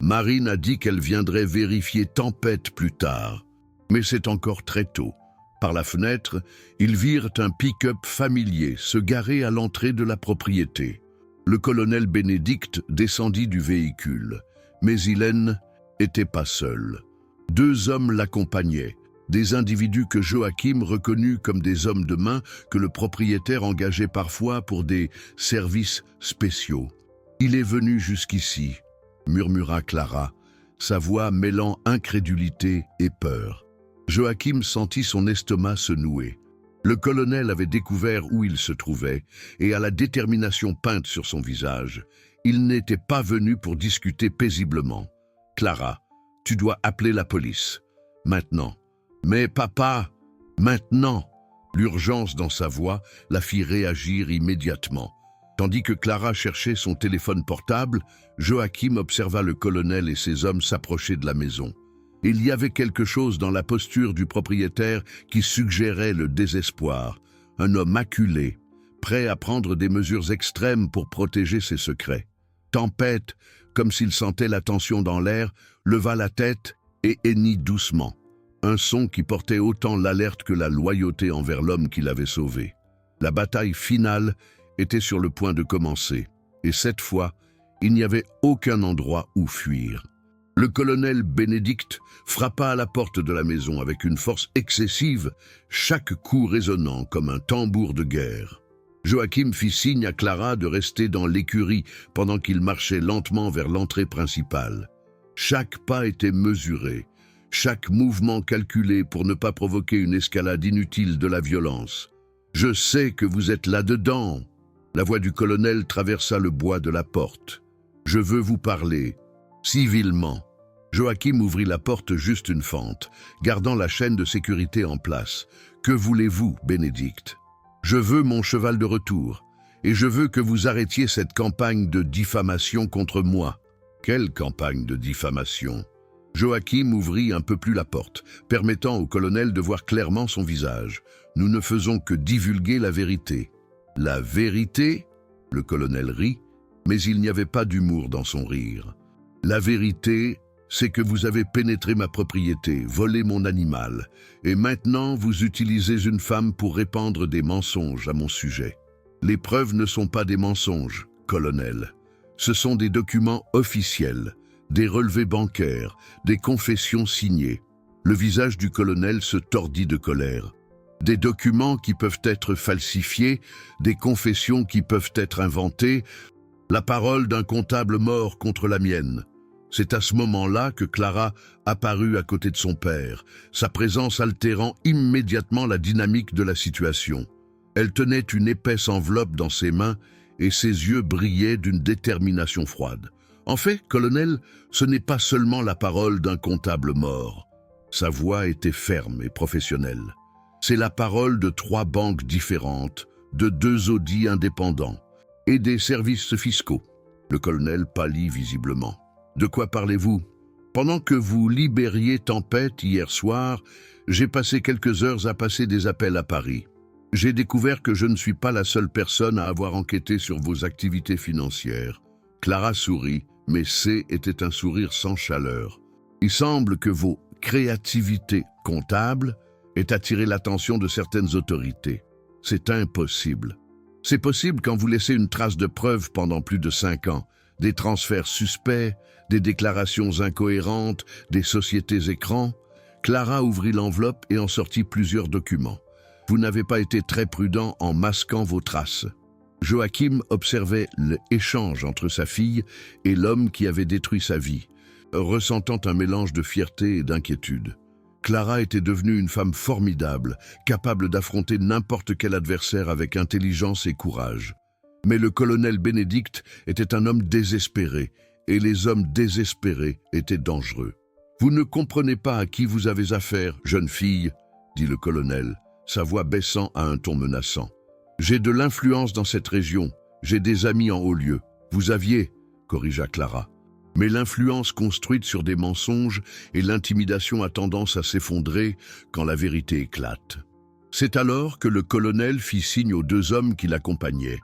Marine a dit qu'elle viendrait vérifier Tempête plus tard. Mais c'est encore très tôt. Par la fenêtre, ils virent un pick-up familier se garer à l'entrée de la propriété. Le colonel Bénédicte descendit du véhicule. Mais Hélène n'était pas seule. 2 hommes l'accompagnaient, des individus que Joachim reconnut comme des hommes de main que le propriétaire engageait parfois pour des services spéciaux. « Il est venu jusqu'ici », murmura Clara, sa voix mêlant incrédulité et peur. Joachim sentit son estomac se nouer. Le colonel avait découvert où il se trouvait, et à la détermination peinte sur son visage, il n'était pas venu pour discuter paisiblement. « Clara, tu dois appeler la police. Maintenant. »« Mais papa, maintenant !» L'urgence dans sa voix la fit réagir immédiatement. Tandis que Clara cherchait son téléphone portable, Joachim observa le colonel et ses hommes s'approcher de la maison. Il y avait quelque chose dans la posture du propriétaire qui suggérait le désespoir. Un homme acculé, prêt à prendre des mesures extrêmes pour protéger ses secrets. Tempête, comme s'il sentait la tension dans l'air, leva la tête et hennit doucement. Un son qui portait autant l'alerte que la loyauté envers l'homme qui l'avait sauvé. La bataille finale était sur le point de commencer, et cette fois, il n'y avait aucun endroit où fuir. Le colonel Bénédicte frappa à la porte de la maison avec une force excessive, chaque coup résonnant comme un tambour de guerre. Joachim fit signe à Clara de rester dans l'écurie pendant qu'il marchait lentement vers l'entrée principale. Chaque pas était mesuré, chaque mouvement calculé pour ne pas provoquer une escalade inutile de la violence. « Je sais que vous êtes là-dedans !» La voix du colonel traversa le bois de la porte. « Je veux vous parler, civilement. » Joachim ouvrit la porte juste une fente, gardant la chaîne de sécurité en place. « Que voulez-vous, Bénédicte ? Je veux mon cheval de retour, et je veux que vous arrêtiez cette campagne de diffamation contre moi. » « Quelle campagne de diffamation ?» Joachim ouvrit un peu plus la porte, permettant au colonel de voir clairement son visage. « Nous ne faisons que divulguer la vérité. »« La vérité ?» Le colonel rit, mais il n'y avait pas d'humour dans son rire. « La vérité, c'est que vous avez pénétré ma propriété, volé mon animal, et maintenant vous utilisez une femme pour répandre des mensonges à mon sujet. » Les preuves ne sont pas des mensonges, colonel. Ce sont des documents officiels, des relevés bancaires, des confessions signées. Le visage du colonel se tordit de colère. Des documents qui peuvent être falsifiés, des confessions qui peuvent être inventées, la parole d'un comptable mort contre la mienne. C'est à ce moment-là que Clara apparut à côté de son père, sa présence altérant immédiatement la dynamique de la situation. Elle tenait une épaisse enveloppe dans ses mains et ses yeux brillaient d'une détermination froide. En fait, colonel, ce n'est pas seulement la parole d'un comptable mort. Sa voix était ferme et professionnelle. C'est la parole de 3 banques différentes, de 2 audits indépendants et des services fiscaux. Le colonel pâlit visiblement. De quoi parlez-vous? Pendant que vous libériez Tempête hier soir, j'ai passé quelques heures à passer des appels à Paris. J'ai découvert que je ne suis pas la seule personne à avoir enquêté sur vos activités financières. Clara sourit, mais était un sourire sans chaleur. Il semble que vos créativités comptables aient attiré l'attention de certaines autorités. C'est impossible. C'est possible quand vous laissez une trace de preuve pendant plus de 5 ans. Des transferts suspects, des déclarations incohérentes, des sociétés écrans. Clara ouvrit l'enveloppe et en sortit plusieurs documents. Vous n'avez pas été très prudent en masquant vos traces. Joachim observait l'échange entre sa fille et l'homme qui avait détruit sa vie, ressentant un mélange de fierté et d'inquiétude. Clara était devenue une femme formidable, capable d'affronter n'importe quel adversaire avec intelligence et courage. Mais le colonel Bénédicte était un homme désespéré, et les hommes désespérés étaient dangereux. « Vous ne comprenez pas à qui vous avez affaire, jeune fille, » dit le colonel, sa voix baissant à un ton menaçant. « J'ai de l'influence dans cette région, j'ai des amis en haut lieu. Vous aviez, » corrigea Clara. Mais l'influence construite sur des mensonges et l'intimidation a tendance à s'effondrer quand la vérité éclate. C'est alors que le colonel fit signe aux 2 hommes qui l'accompagnaient.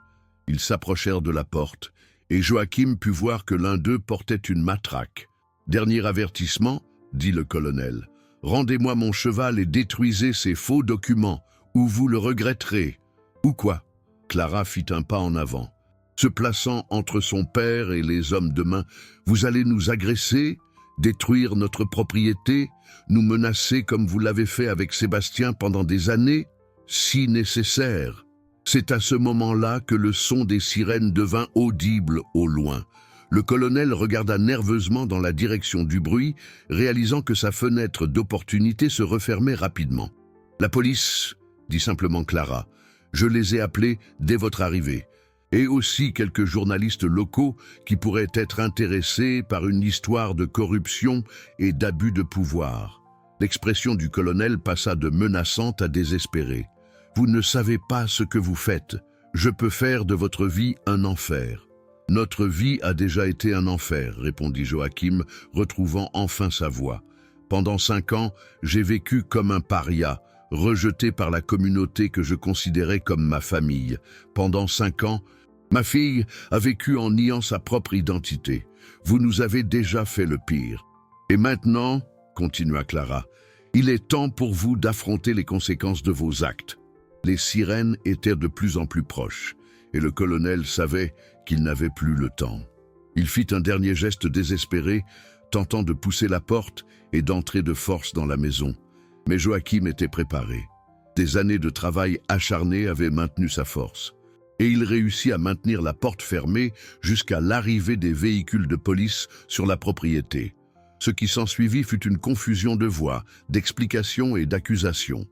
Ils s'approchèrent de la porte, et Joachim put voir que l'un d'eux portait une matraque. « Dernier avertissement, » dit le colonel. « Rendez-moi mon cheval et détruisez ces faux documents, ou vous le regretterez. » « Ou quoi ?» Clara fit un pas en avant. Se plaçant entre son père et les hommes de main, « Vous allez nous agresser, détruire notre propriété, nous menacer comme vous l'avez fait avec Sébastien pendant des années, si nécessaire. » C'est à ce moment-là que le son des sirènes devint audible au loin. Le colonel regarda nerveusement dans la direction du bruit, réalisant que sa fenêtre d'opportunité se refermait rapidement. « La police, » dit simplement Clara. « Je les ai appelés dès votre arrivée. Et aussi quelques journalistes locaux qui pourraient être intéressés par une histoire de corruption et d'abus de pouvoir. » L'expression du colonel passa de menaçante à désespérée. « Vous ne savez pas ce que vous faites. Je peux faire de votre vie un enfer. » « Notre vie a déjà été un enfer, » répondit Joachim, retrouvant enfin sa voix. « Pendant 5 ans, j'ai vécu comme un paria, rejeté par la communauté que je considérais comme ma famille. Pendant 5 ans, ma fille a vécu en niant sa propre identité. Vous nous avez déjà fait le pire. Et maintenant, » continua Clara, « il est temps pour vous d'affronter les conséquences de vos actes. » Les sirènes étaient de plus en plus proches, et le colonel savait qu'il n'avait plus le temps. Il fit un dernier geste désespéré, tentant de pousser la porte et d'entrer de force dans la maison. Mais Joachim était préparé. Des années de travail acharné avaient maintenu sa force. Et il réussit à maintenir la porte fermée jusqu'à l'arrivée des véhicules de police sur la propriété. Ce qui s'ensuivit fut une confusion de voix, d'explications et d'accusations.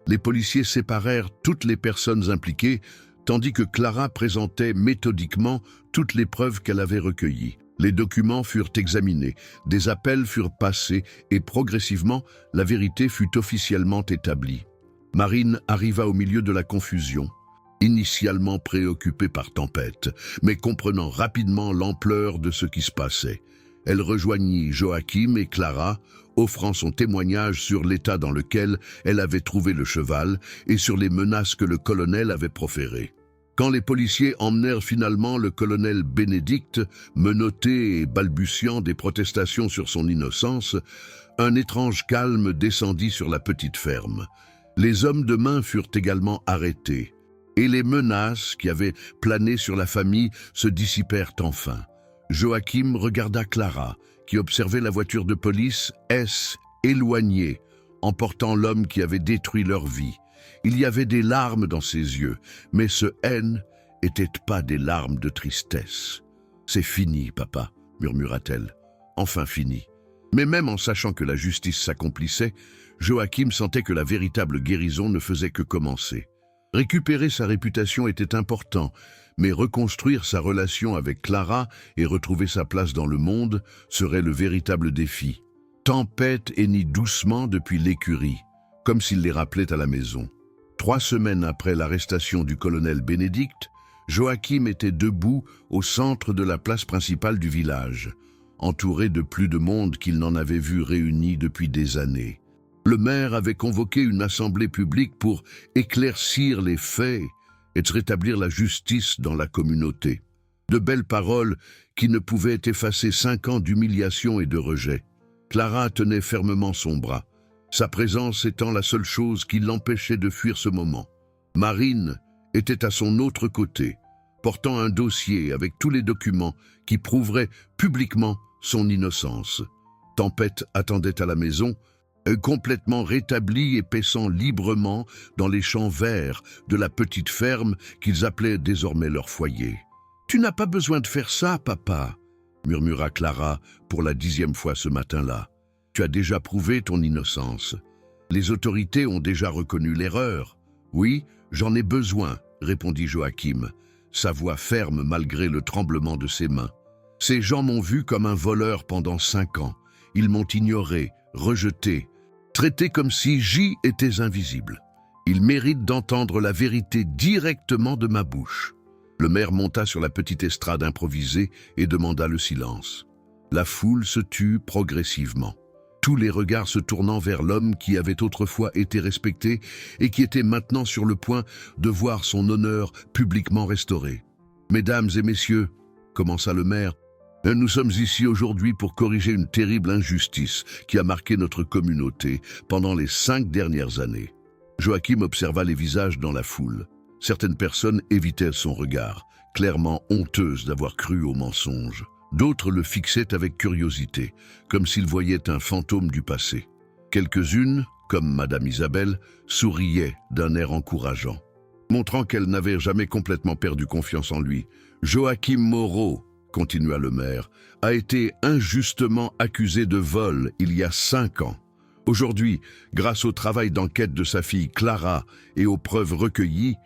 Les policiers séparèrent toutes les personnes impliquées, tandis que Clara présentait méthodiquement toutes les preuves qu'elle avait recueillies. Les documents furent examinés, des appels furent passés et progressivement, la vérité fut officiellement établie. Marine arriva au milieu de la confusion, initialement préoccupée par Tempête, mais comprenant rapidement l'ampleur de ce qui se passait. Elle rejoignit Joachim et Clara, offrant son témoignage sur l'état dans lequel elle avait trouvé le cheval et sur les menaces que le colonel avait proférées. Quand les policiers emmenèrent finalement le colonel Bénédicte, menotté et balbutiant des protestations sur son innocence, un étrange calme descendit sur la petite ferme. Les hommes de main furent également arrêtés. Et les menaces qui avaient plané sur la famille se dissipèrent enfin. Joachim regarda Clara, qui observait la voiture de police éloignée, emportant l'homme qui avait détruit leur vie. Il y avait des larmes dans ses yeux, mais ce haine n'était pas des larmes de tristesse. « C'est fini, papa », murmura-t-elle. « Enfin fini. » Mais même en sachant que la justice s'accomplissait, Joachim sentait que la véritable guérison ne faisait que commencer. Récupérer sa réputation était important, mais reconstruire sa relation avec Clara et retrouver sa place dans le monde serait le véritable défi. Tempête hennit doucement depuis l'écurie, comme s'il les rappelait à la maison. 3 semaines après l'arrestation du colonel Bénédicte, Joachim était debout au centre de la place principale du village, entouré de plus de monde qu'il n'en avait vu réuni depuis des années. Le maire avait convoqué une assemblée publique pour éclaircir les faits et rétablir la justice dans la communauté. De belles paroles qui ne pouvaient effacer 5 ans d'humiliation et de rejet. Clara tenait fermement son bras, sa présence étant la seule chose qui l'empêchait de fuir ce moment. Marine était à son autre côté, portant un dossier avec tous les documents qui prouveraient publiquement son innocence. Tempête attendait à la maison, complètement rétabli et paissant librement dans les champs verts de la petite ferme qu'ils appelaient désormais leur foyer. « Tu n'as pas besoin de faire ça, papa », murmura Clara pour la 10e fois ce matin-là. « Tu as déjà prouvé ton innocence. Les autorités ont déjà reconnu l'erreur. »« Oui, j'en ai besoin », répondit Joachim, sa voix ferme malgré le tremblement de ses mains. « Ces gens m'ont vu comme un voleur pendant 5 ans. Ils m'ont ignoré, rejeté, traité comme si j'y étais invisible. Ils méritent d'entendre la vérité directement de ma bouche. » Le maire monta sur la petite estrade improvisée et demanda le silence. La foule se tut progressivement, tous les regards se tournant vers l'homme qui avait autrefois été respecté et qui était maintenant sur le point de voir son honneur publiquement restauré. « Mesdames et messieurs, » commença le maire, « nous sommes ici aujourd'hui pour corriger une terrible injustice qui a marqué notre communauté pendant les 5 dernières années. » Joachim observa les visages dans la foule. Certaines personnes évitaient son regard, clairement honteuses d'avoir cru au mensonge. D'autres le fixaient avec curiosité, comme s'ils voyaient un fantôme du passé. Quelques-unes, comme Madame Isabelle, souriaient d'un air encourageant, montrant qu'elle n'avait jamais complètement perdu confiance en lui. « Joachim Moreau, » continua le maire, a été injustement accusé de vol il y a 5 ans. Aujourd'hui, grâce au travail d'enquête de sa fille Clara et aux preuves recueillies,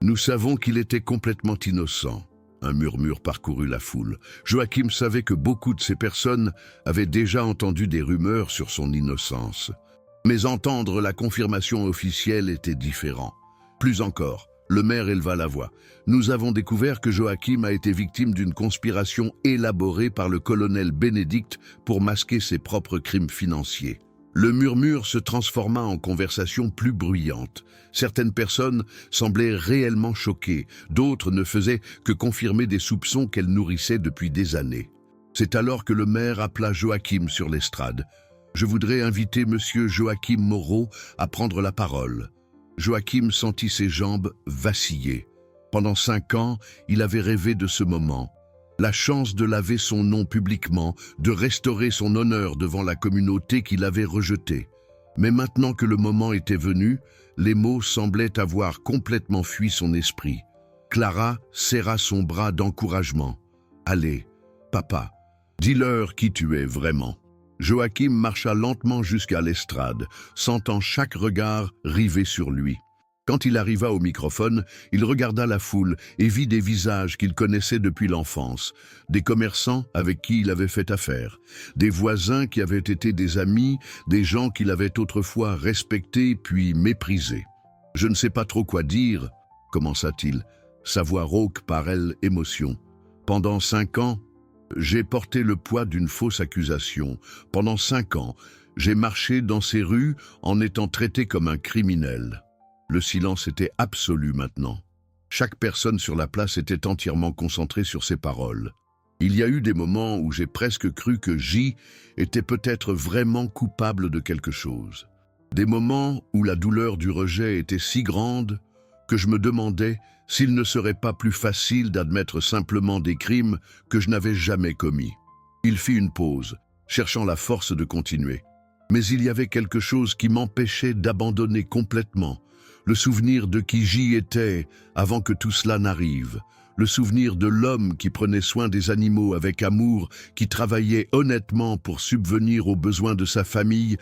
nous savons qu'il était complètement innocent. Un murmure parcourut la foule. Joachim savait que beaucoup de ces personnes avaient déjà entendu des rumeurs sur son innocence. Mais entendre la confirmation officielle était différent. Plus encore, le maire éleva la voix. Nous avons découvert que Joachim a été victime d'une conspiration élaborée par le colonel Bénédicte pour masquer ses propres crimes financiers. Le murmure se transforma en conversation plus bruyante. Certaines personnes semblaient réellement choquées, d'autres ne faisaient que confirmer des soupçons qu'elles nourrissaient depuis des années. C'est alors que le maire appela Joachim sur l'estrade. « Je voudrais inviter monsieur Joachim Moreau à prendre la parole. » Joachim sentit ses jambes vaciller. Pendant 5 ans, il avait rêvé de ce moment. La chance de laver son nom publiquement, de restaurer son honneur devant la communauté qu'il avait rejetée. Mais maintenant que le moment était venu, les mots semblaient avoir complètement fui son esprit. Clara serra son bras d'encouragement. « Allez, papa, dis-leur qui tu es vraiment. » Joachim marcha lentement jusqu'à l'estrade, sentant chaque regard rivé sur lui. Quand il arriva au microphone, il regarda la foule et vit des visages qu'il connaissait depuis l'enfance, des commerçants avec qui il avait fait affaire, des voisins qui avaient été des amis, des gens qu'il avait autrefois respectés puis méprisés. « Je ne sais pas trop quoi dire », commença-t-il, sa voix rauque par elle émotion. « Pendant 5 ans, j'ai porté le poids d'une fausse accusation. Pendant 5 ans, j'ai marché dans ces rues en étant traité comme un criminel. » Le silence était absolu maintenant. Chaque personne sur la place était entièrement concentrée sur ses paroles. Il y a eu des moments où j'ai presque cru que J était peut-être vraiment coupable de quelque chose. Des moments où la douleur du rejet était si grande que je me demandais s'il ne serait pas plus facile d'admettre simplement des crimes que je n'avais jamais commis. Il fit une pause, cherchant la force de continuer. Mais il y avait quelque chose qui m'empêchait d'abandonner complètement, le souvenir de qui j'y étais avant que tout cela n'arrive, le souvenir de l'homme qui prenait soin des animaux avec amour, qui travaillait honnêtement pour subvenir aux besoins de sa famille,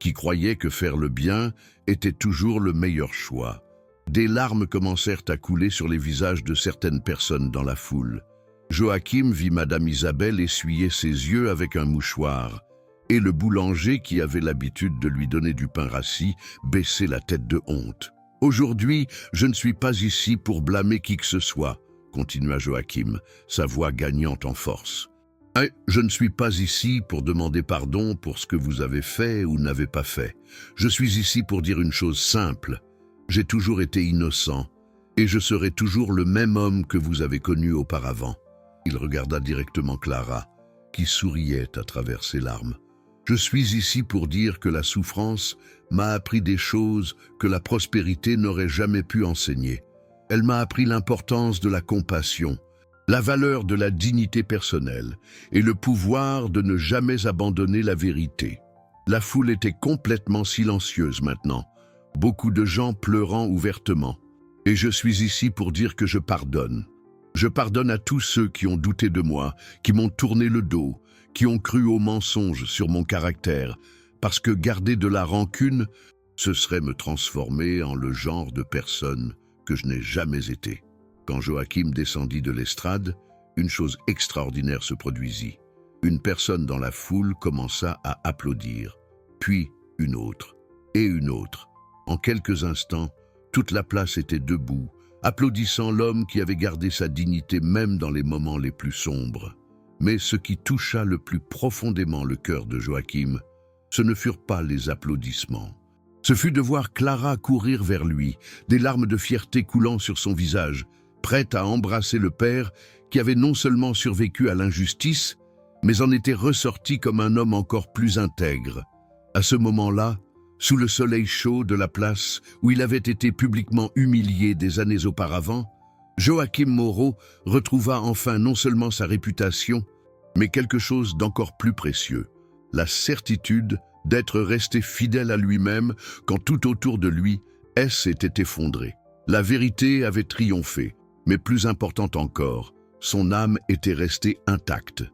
qui croyait que faire le bien était toujours le meilleur choix. Des larmes commencèrent à couler sur les visages de certaines personnes dans la foule. Joachim vit Madame Isabelle essuyer ses yeux avec un mouchoir, et le boulanger, qui avait l'habitude de lui donner du pain rassis, baisser la tête de honte. « Aujourd'hui, je ne suis pas ici pour blâmer qui que ce soit, » continua Joachim, sa voix gagnant en force. « Et je ne suis pas ici pour demander pardon pour ce que vous avez fait ou n'avez pas fait. Je suis ici pour dire une chose simple. J'ai toujours été innocent, et je serai toujours le même homme que vous avez connu auparavant. » Il regarda directement Clara, qui souriait à travers ses larmes. « Je suis ici pour dire que la souffrance m'a appris des choses que la prospérité n'aurait jamais pu enseigner. Elle m'a appris l'importance de la compassion, la valeur de la dignité personnelle et le pouvoir de ne jamais abandonner la vérité. » La foule était complètement silencieuse maintenant, beaucoup de gens pleurant ouvertement. « Et je suis ici pour dire que je pardonne. Je pardonne à tous ceux qui ont douté de moi, qui m'ont tourné le dos, qui ont cru aux mensonges sur mon caractère, parce que garder de la rancune, ce serait me transformer en le genre de personne que je n'ai jamais été. » Quand Joachim descendit de l'estrade, une chose extraordinaire se produisit. Une personne dans la foule commença à applaudir, puis une autre, et une autre. En quelques instants, toute la place était debout, applaudissant l'homme qui avait gardé sa dignité même dans les moments les plus sombres. Mais ce qui toucha le plus profondément le cœur de Joachim, ce ne furent pas les applaudissements. Ce fut de voir Clara courir vers lui, des larmes de fierté coulant sur son visage, prête à embrasser le père qui avait non seulement survécu à l'injustice, mais en était ressorti comme un homme encore plus intègre. À ce moment-là, sous le soleil chaud de la place où il avait été publiquement humilié des années auparavant, Joachim Moreau retrouva enfin non seulement sa réputation, mais quelque chose d'encore plus précieux, la certitude d'être resté fidèle à lui-même quand tout autour de lui s'était effondré. La vérité avait triomphé, mais plus important encore, son âme était restée intacte.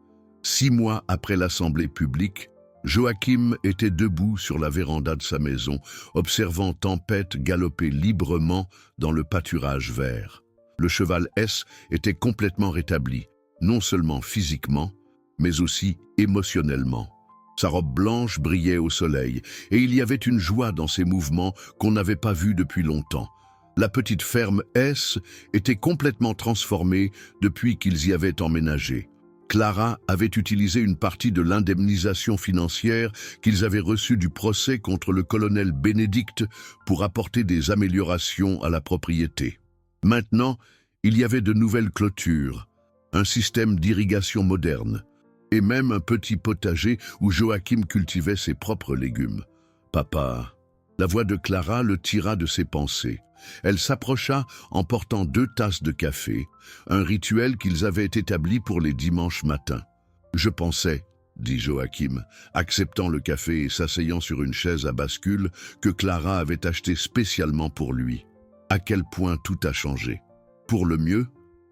6 mois après l'assemblée publique, Joachim était debout sur la véranda de sa maison, observant Tempête galoper librement dans le pâturage vert. Le cheval S était complètement rétabli, non seulement physiquement, mais aussi émotionnellement. Sa robe blanche brillait au soleil, et il y avait une joie dans ses mouvements qu'on n'avait pas vue depuis longtemps. La petite ferme S était complètement transformée depuis qu'ils y avaient emménagé. Clara avait utilisé une partie de l'indemnisation financière qu'ils avaient reçue du procès contre le colonel Bénédicte pour apporter des améliorations à la propriété. Maintenant, il y avait de nouvelles clôtures, un système d'irrigation moderne, et même un petit potager où Joachim cultivait ses propres légumes. « Papa !» La voix de Clara le tira de ses pensées. Elle s'approcha en portant 2 tasses de café, un rituel qu'ils avaient établi pour les dimanches matins. « Je pensais, » dit Joachim, acceptant le café et s'asseyant sur une chaise à bascule que Clara avait achetée spécialement pour lui. « À quel point tout a changé. »« Pour le mieux ?»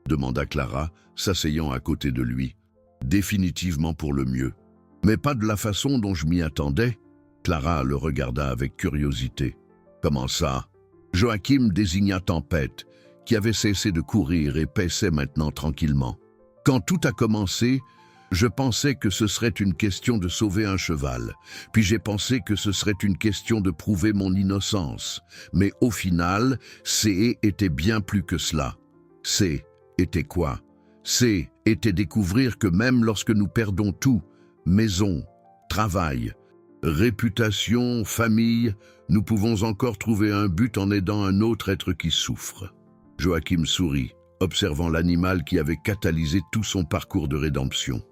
demanda Clara, s'asseyant à côté de lui. « Définitivement pour le mieux. Mais pas de la façon dont je m'y attendais. » Clara le regarda avec curiosité. « Comment ça ?» Joachim désigna Tempête, qui avait cessé de courir et paissait maintenant tranquillement. « Quand tout a commencé, je pensais que ce serait une question de sauver un cheval, puis j'ai pensé que ce serait une question de prouver mon innocence. Mais au final, C était bien plus que cela. C était quoi? C était découvrir que même lorsque nous perdons tout, maison, travail, réputation, famille, nous pouvons encore trouver un but en aidant un autre être qui souffre. » Joachim sourit, observant l'animal qui avait catalysé tout son parcours de rédemption.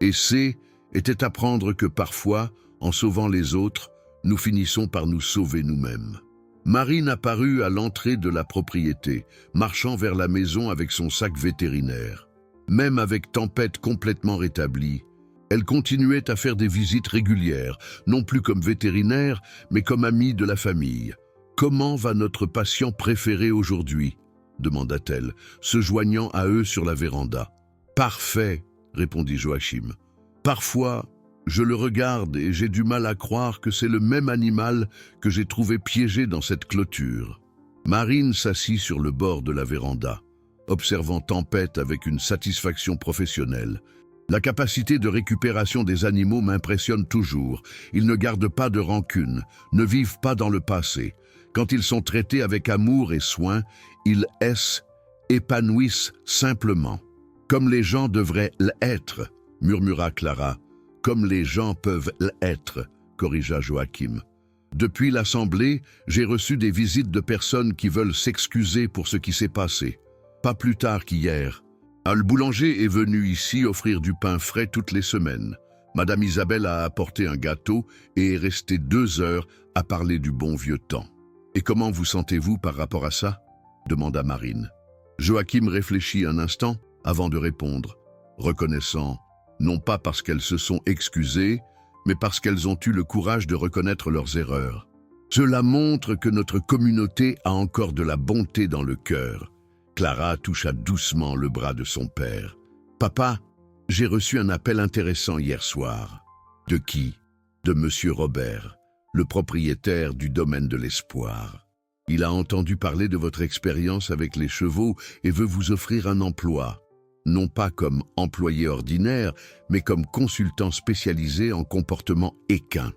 Et C était apprendre que parfois, en sauvant les autres, nous finissons par nous sauver nous-mêmes. Marine apparut à l'entrée de la propriété, marchant vers la maison avec son sac vétérinaire. Même avec Tempête complètement rétablie, elle continuait à faire des visites régulières, non plus comme vétérinaire, mais comme amie de la famille. « Comment va notre patient préféré aujourd'hui » demanda-t-elle, se joignant à eux sur la véranda. « Parfait » répondit Joachim. « Parfois, je le regarde et j'ai du mal à croire que c'est le même animal que j'ai trouvé piégé dans cette clôture. » Marine s'assit sur le bord de la véranda, observant Tempête avec une satisfaction professionnelle. La capacité de récupération des animaux m'impressionne toujours. Ils ne gardent pas de rancune, ne vivent pas dans le passé. Quand ils sont traités avec amour et soin, ils épanouissent simplement. Comme les gens devraient l'être, murmura Clara. Comme les gens peuvent l'être, corrigea Joachim. Depuis l'assemblée, j'ai reçu des visites de personnes qui veulent s'excuser pour ce qui s'est passé. Pas plus tard qu'hier. Le boulanger est venu ici offrir du pain frais toutes les semaines. Madame Isabelle a apporté un gâteau et est restée 2 heures à parler du bon vieux temps. « Et comment vous sentez-vous par rapport à ça ?» demanda Marine. Joachim réfléchit un instant avant de répondre, reconnaissant, non pas parce qu'elles se sont excusées, mais parce qu'elles ont eu le courage de reconnaître leurs erreurs. Cela montre que notre communauté a encore de la bonté dans le cœur. Clara toucha doucement le bras de son père. « Papa, j'ai reçu un appel intéressant hier soir. »« De qui ?»« De Monsieur Robert, le propriétaire du domaine de l'Espoir. Il a entendu parler de votre expérience avec les chevaux et veut vous offrir un emploi. Non pas comme employé ordinaire, mais comme consultant spécialisé en comportement équin. »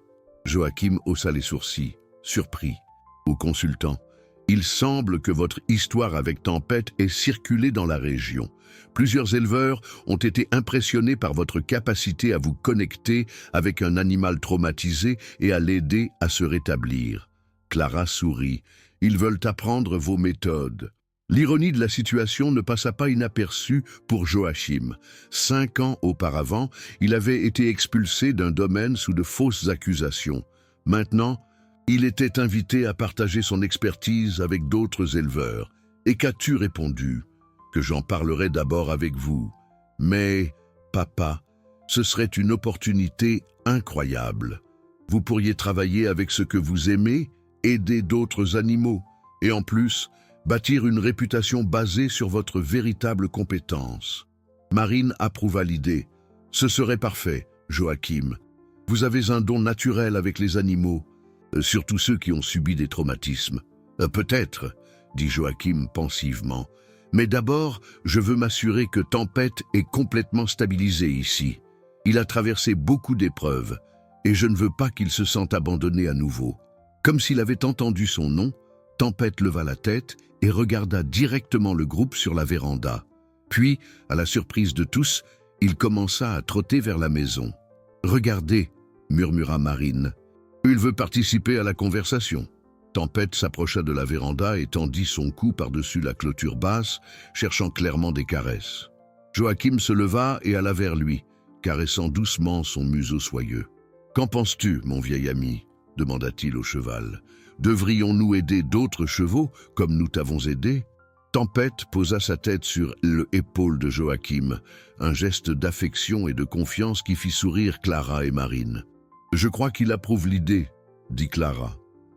Joachim haussa les sourcils, surpris. Au consultant, « Il semble que votre histoire avec Tempête ait circulé dans la région. Plusieurs éleveurs ont été impressionnés par votre capacité à vous connecter avec un animal traumatisé et à l'aider à se rétablir. » Clara sourit. « Ils veulent apprendre vos méthodes. » L'ironie de la situation ne passa pas inaperçue pour Joachim. 5 ans auparavant, il avait été expulsé d'un domaine sous de fausses accusations. Maintenant, il était invité à partager son expertise avec d'autres éleveurs. « Et qu'as-tu répondu ?»« Que j'en parlerai d'abord avec vous. Mais, papa, ce serait une opportunité incroyable. Vous pourriez travailler avec ce que vous aimez, aider d'autres animaux, et en plus, bâtir une réputation basée sur votre véritable compétence. » Marine approuva l'idée. « Ce serait parfait, Joachim. Vous avez un don naturel avec les animaux, surtout ceux qui ont subi des traumatismes. »« Peut-être, » dit Joachim pensivement. « Mais d'abord, je veux m'assurer que Tempête est complètement stabilisé ici. Il a traversé beaucoup d'épreuves, et je ne veux pas qu'il se sente abandonné à nouveau. » Comme s'il avait entendu son nom, Tempête leva la tête et regarda directement le groupe sur la véranda. Puis, à la surprise de tous, il commença à trotter vers la maison. « Regardez » murmura Marine. « Il veut participer à la conversation. » Tempête s'approcha de la véranda et tendit son cou par-dessus la clôture basse, cherchant clairement des caresses. Joachim se leva et alla vers lui, caressant doucement son museau soyeux. « Qu'en penses-tu, mon vieil ami ?» demanda-t-il au cheval. « Devrions-nous aider d'autres chevaux comme nous t'avons aidé ?» Tempête posa sa tête sur l'épaule de Joachim, un geste d'affection et de confiance qui fit sourire Clara et Marine. « Je crois qu'il approuve l'idée, » dit Clara.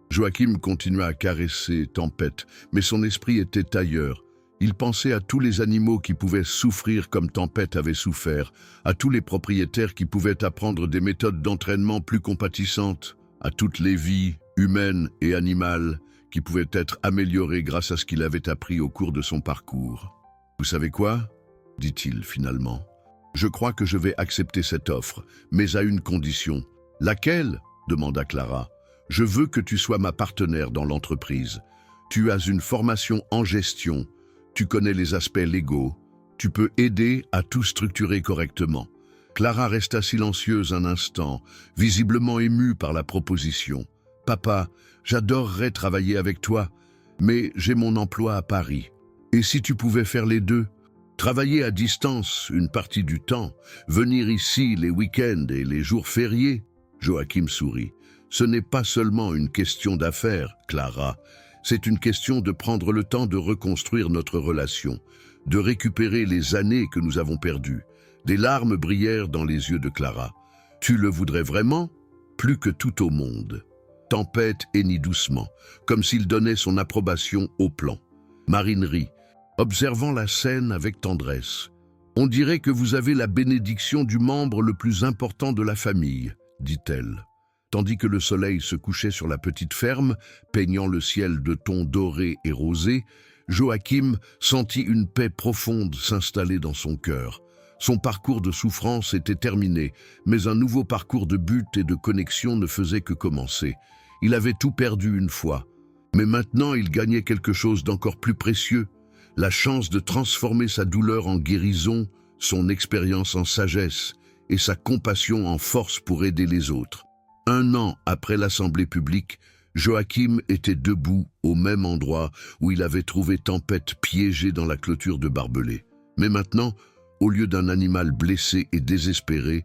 Joachim continua à caresser Tempête, mais son esprit était ailleurs. Il pensait à tous les animaux qui pouvaient souffrir comme Tempête avait souffert, à tous les propriétaires qui pouvaient apprendre des méthodes d'entraînement plus compatissantes, à toutes les vies, humaines et animales, qui pouvaient être améliorées grâce à ce qu'il avait appris au cours de son parcours. « Vous savez quoi ?» dit-il finalement. « Je crois que je vais accepter cette offre, mais à une condition. »« Laquelle ?» demanda Clara. « Je veux que tu sois ma partenaire dans l'entreprise. Tu as une formation en gestion, tu connais les aspects légaux, tu peux aider à tout structurer correctement. » Clara resta silencieuse un instant, visiblement émue par la proposition. « Papa, j'adorerais travailler avec toi, mais j'ai mon emploi à Paris. Et si tu pouvais faire les deux, travailler à distance une partie du temps, venir ici les week-ends et les jours fériés ?» Joachim sourit. « Ce n'est pas seulement une question d'affaires, Clara. C'est une question de prendre le temps de reconstruire notre relation, de récupérer les années que nous avons perdues. Des larmes brillèrent dans les yeux de Clara. « Tu le voudrais vraiment ? Plus que tout au monde. » Tempête hennit doucement, comme s'il donnait son approbation au plan. Marine rit, observant la scène avec tendresse. « On dirait que vous avez la bénédiction du membre le plus important de la famille, » dit-elle. Tandis que le soleil se couchait sur la petite ferme, peignant le ciel de tons dorés et rosés, Joachim sentit une paix profonde s'installer dans son cœur. Son parcours de souffrance était terminé, mais un nouveau parcours de but et de connexion ne faisait que commencer. Il avait tout perdu une fois, mais maintenant il gagnait quelque chose d'encore plus précieux, la chance de transformer sa douleur en guérison, son expérience en sagesse et sa compassion en force pour aider les autres. 1 an après l'assemblée publique, Joachim était debout au même endroit où il avait trouvé Tempête piégée dans la clôture de barbelés. Mais maintenant, au lieu d'un animal blessé et désespéré,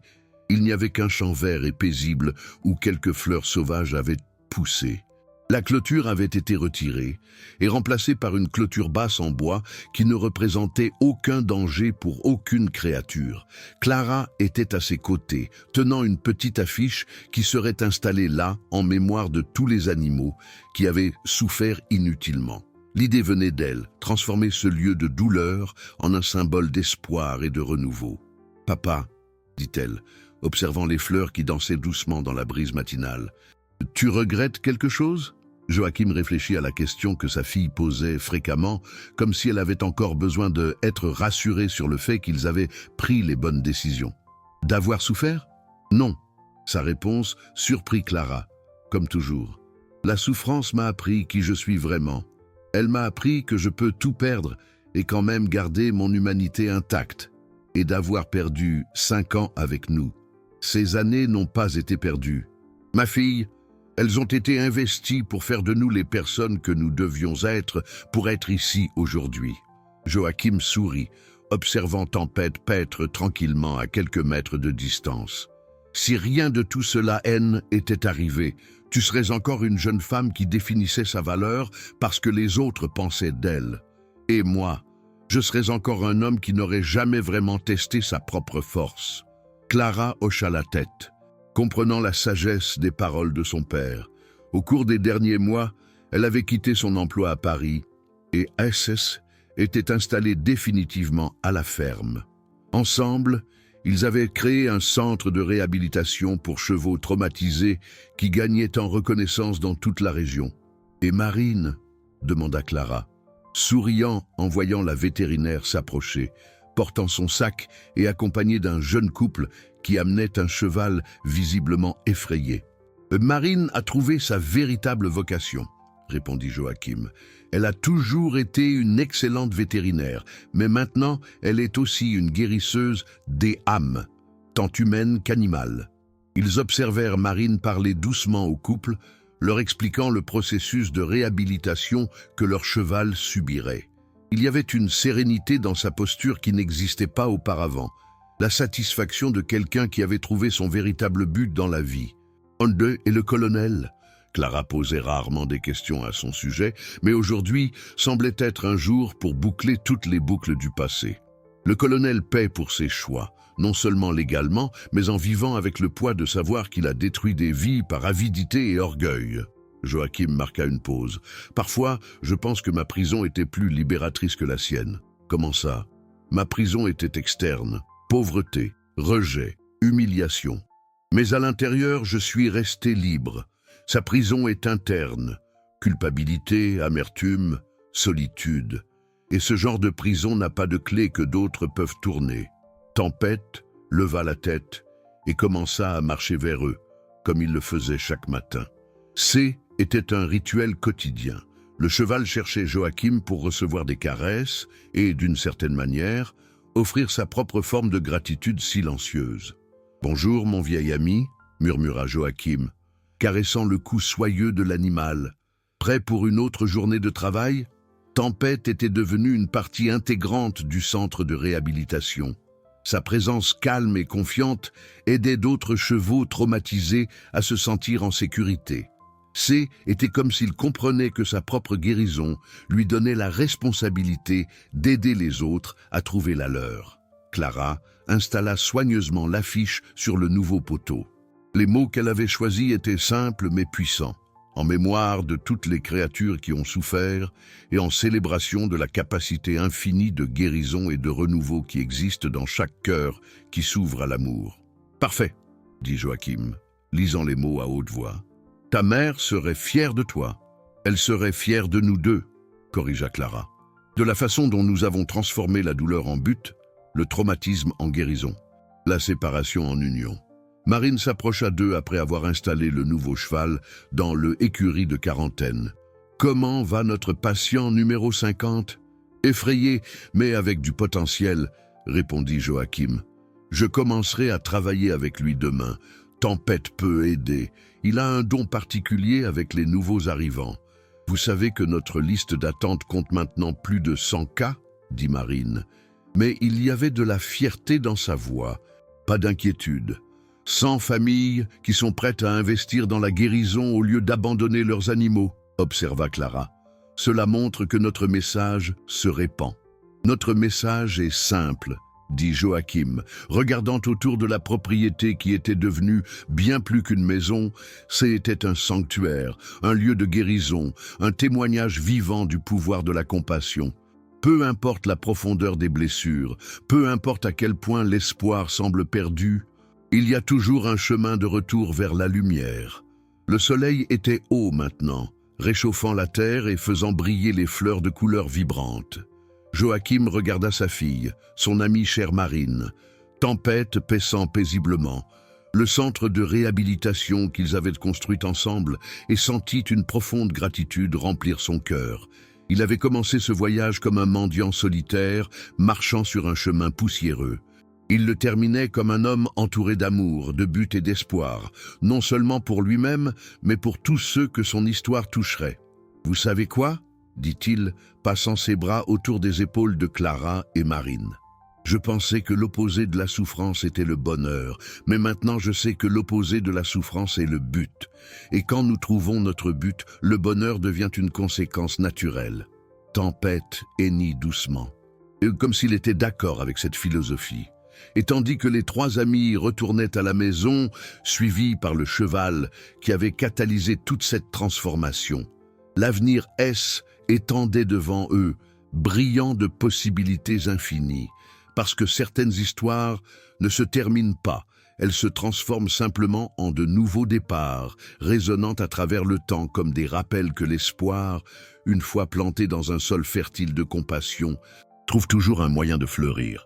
il n'y avait qu'un champ vert et paisible où quelques fleurs sauvages avaient poussé. La clôture avait été retirée et remplacée par une clôture basse en bois qui ne représentait aucun danger pour aucune créature. Clara était à ses côtés, tenant une petite affiche qui serait installée là en mémoire de tous les animaux qui avaient souffert inutilement. L'idée venait d'elle, transformer ce lieu de douleur en un symbole d'espoir et de renouveau. « Papa, » dit-elle, observant les fleurs qui dansaient doucement dans la brise matinale. « Tu regrettes quelque chose ?» Joachim réfléchit à la question que sa fille posait fréquemment, comme si elle avait encore besoin d'être rassurée sur le fait qu'ils avaient pris les bonnes décisions. « D'avoir souffert ? Non. » Sa réponse surprit Clara, comme toujours. « La souffrance m'a appris qui je suis vraiment. Elle m'a appris que je peux tout perdre et quand même garder mon humanité intacte. Et d'avoir perdu 5 ans avec nous. Ces années n'ont pas été perdues. Ma fille, elles ont été investies pour faire de nous les personnes que nous devions être pour être ici aujourd'hui. » Joachim sourit, observant Tempête paître tranquillement à quelques mètres de distance. « Si rien de tout cela, haine, était arrivé, tu serais encore une jeune femme qui définissait sa valeur parce que les autres pensaient d'elle. Et moi, je serais encore un homme qui n'aurait jamais vraiment testé sa propre force. » Clara hocha la tête, comprenant la sagesse des paroles de son père. Au cours des derniers mois, elle avait quitté son emploi à Paris et SS était installé définitivement à la ferme. Ensemble, ils avaient créé un centre de réhabilitation pour chevaux traumatisés qui gagnait en reconnaissance dans toute la région. « Et Marine ?» demanda Clara, souriant en voyant la vétérinaire s'approcher, portant son sac et accompagnée d'un jeune couple qui amenait un cheval visiblement effrayé. « Marine a trouvé sa véritable vocation, » répondit Joachim. « Elle a toujours été une excellente vétérinaire, mais maintenant elle est aussi une guérisseuse des âmes, tant humaines qu'animales. » Ils observèrent Marine parler doucement au couple, leur expliquant le processus de réhabilitation que leur cheval subirait. Il y avait une sérénité dans sa posture qui n'existait pas auparavant, la satisfaction de quelqu'un qui avait trouvé son véritable but dans la vie. « Onde et le colonel ?» Clara posait rarement des questions à son sujet, mais aujourd'hui semblait être un jour pour boucler toutes les boucles du passé. Le colonel paie pour ses choix, non seulement légalement, mais en vivant avec le poids de savoir qu'il a détruit des vies par avidité et orgueil. Joachim marqua une pause. « Parfois, je pense que ma prison était plus libératrice que la sienne. » « Comment ça ? » « Ma prison était externe. Pauvreté, rejet, humiliation. Mais à l'intérieur, je suis resté libre. Sa prison est interne. Culpabilité, amertume, solitude. Et ce genre de prison n'a pas de clé que d'autres peuvent tourner. » Tempête leva la tête et commença à marcher vers eux, comme il le faisait chaque matin. C était un rituel quotidien. Le cheval cherchait Joachim pour recevoir des caresses et, d'une certaine manière, offrir sa propre forme de gratitude silencieuse. « Bonjour, mon vieil ami » murmura Joachim, caressant le cou soyeux de l'animal. Prêt pour une autre journée de travail ? Tempête était devenue une partie intégrante du centre de réhabilitation. Sa présence calme et confiante aidait d'autres chevaux traumatisés à se sentir en sécurité. C était comme s'il comprenait que sa propre guérison lui donnait la responsabilité d'aider les autres à trouver la leur. Clara installa soigneusement l'affiche sur le nouveau poteau. Les mots qu'elle avait choisis étaient simples mais puissants, en mémoire de toutes les créatures qui ont souffert et en célébration de la capacité infinie de guérison et de renouveau qui existe dans chaque cœur qui s'ouvre à l'amour. « Parfait, » dit Joachim, lisant les mots à haute voix. « Ta mère serait fière de toi. Elle serait fière de nous deux, » corrigea Clara. « De la façon dont nous avons transformé la douleur en but, le traumatisme en guérison, la séparation en union. » Marine s'approcha d'eux après avoir installé le nouveau cheval dans le écurie de quarantaine. « Comment va notre patient numéro 50 ?»« Effrayé, mais avec du potentiel, » répondit Joachim. « Je commencerai à travailler avec lui demain. Tempête peut aider. Il a un don particulier avec les nouveaux arrivants. Vous savez que notre liste d'attente compte maintenant plus de 100 cas ?» dit Marine. Mais il y avait de la fierté dans sa voix, pas d'inquiétude. 100 familles qui sont prêtes à investir dans la guérison au lieu d'abandonner leurs animaux, observa Clara. Cela montre que notre message se répand. Notre message est simple, dit Joachim, regardant autour de la propriété qui était devenue bien plus qu'une maison. C'était un sanctuaire, un lieu de guérison, un témoignage vivant du pouvoir de la compassion. Peu importe la profondeur des blessures, peu importe à quel point l'espoir semble perdu, il y a toujours un chemin de retour vers la lumière. Le soleil était haut maintenant, réchauffant la terre et faisant briller les fleurs de couleurs vibrantes. Joachim regarda sa fille, son amie chère Marine, Tempête paissant paisiblement, le centre de réhabilitation qu'ils avaient construit ensemble, et sentit une profonde gratitude remplir son cœur. Il avait commencé ce voyage comme un mendiant solitaire, marchant sur un chemin poussiéreux. Il le terminait comme un homme entouré d'amour, de but et d'espoir, non seulement pour lui-même, mais pour tous ceux que son histoire toucherait. « Vous savez quoi ?» dit-il, passant ses bras autour des épaules de Clara et Marine. « Je pensais que l'opposé de la souffrance était le bonheur, mais maintenant je sais que l'opposé de la souffrance est le but. Et quand nous trouvons notre but, le bonheur devient une conséquence naturelle. » Tempête hennit doucement, comme s'il était d'accord avec cette philosophie. Et tandis que les 3 amis retournaient à la maison, suivis par le cheval qui avait catalysé toute cette transformation, l'avenir étendait devant eux, brillant de possibilités infinies, parce que certaines histoires ne se terminent pas, elles se transforment simplement en de nouveaux départs, résonnant à travers le temps comme des rappels que l'espoir, une fois planté dans un sol fertile de compassion, trouve toujours un moyen de fleurir.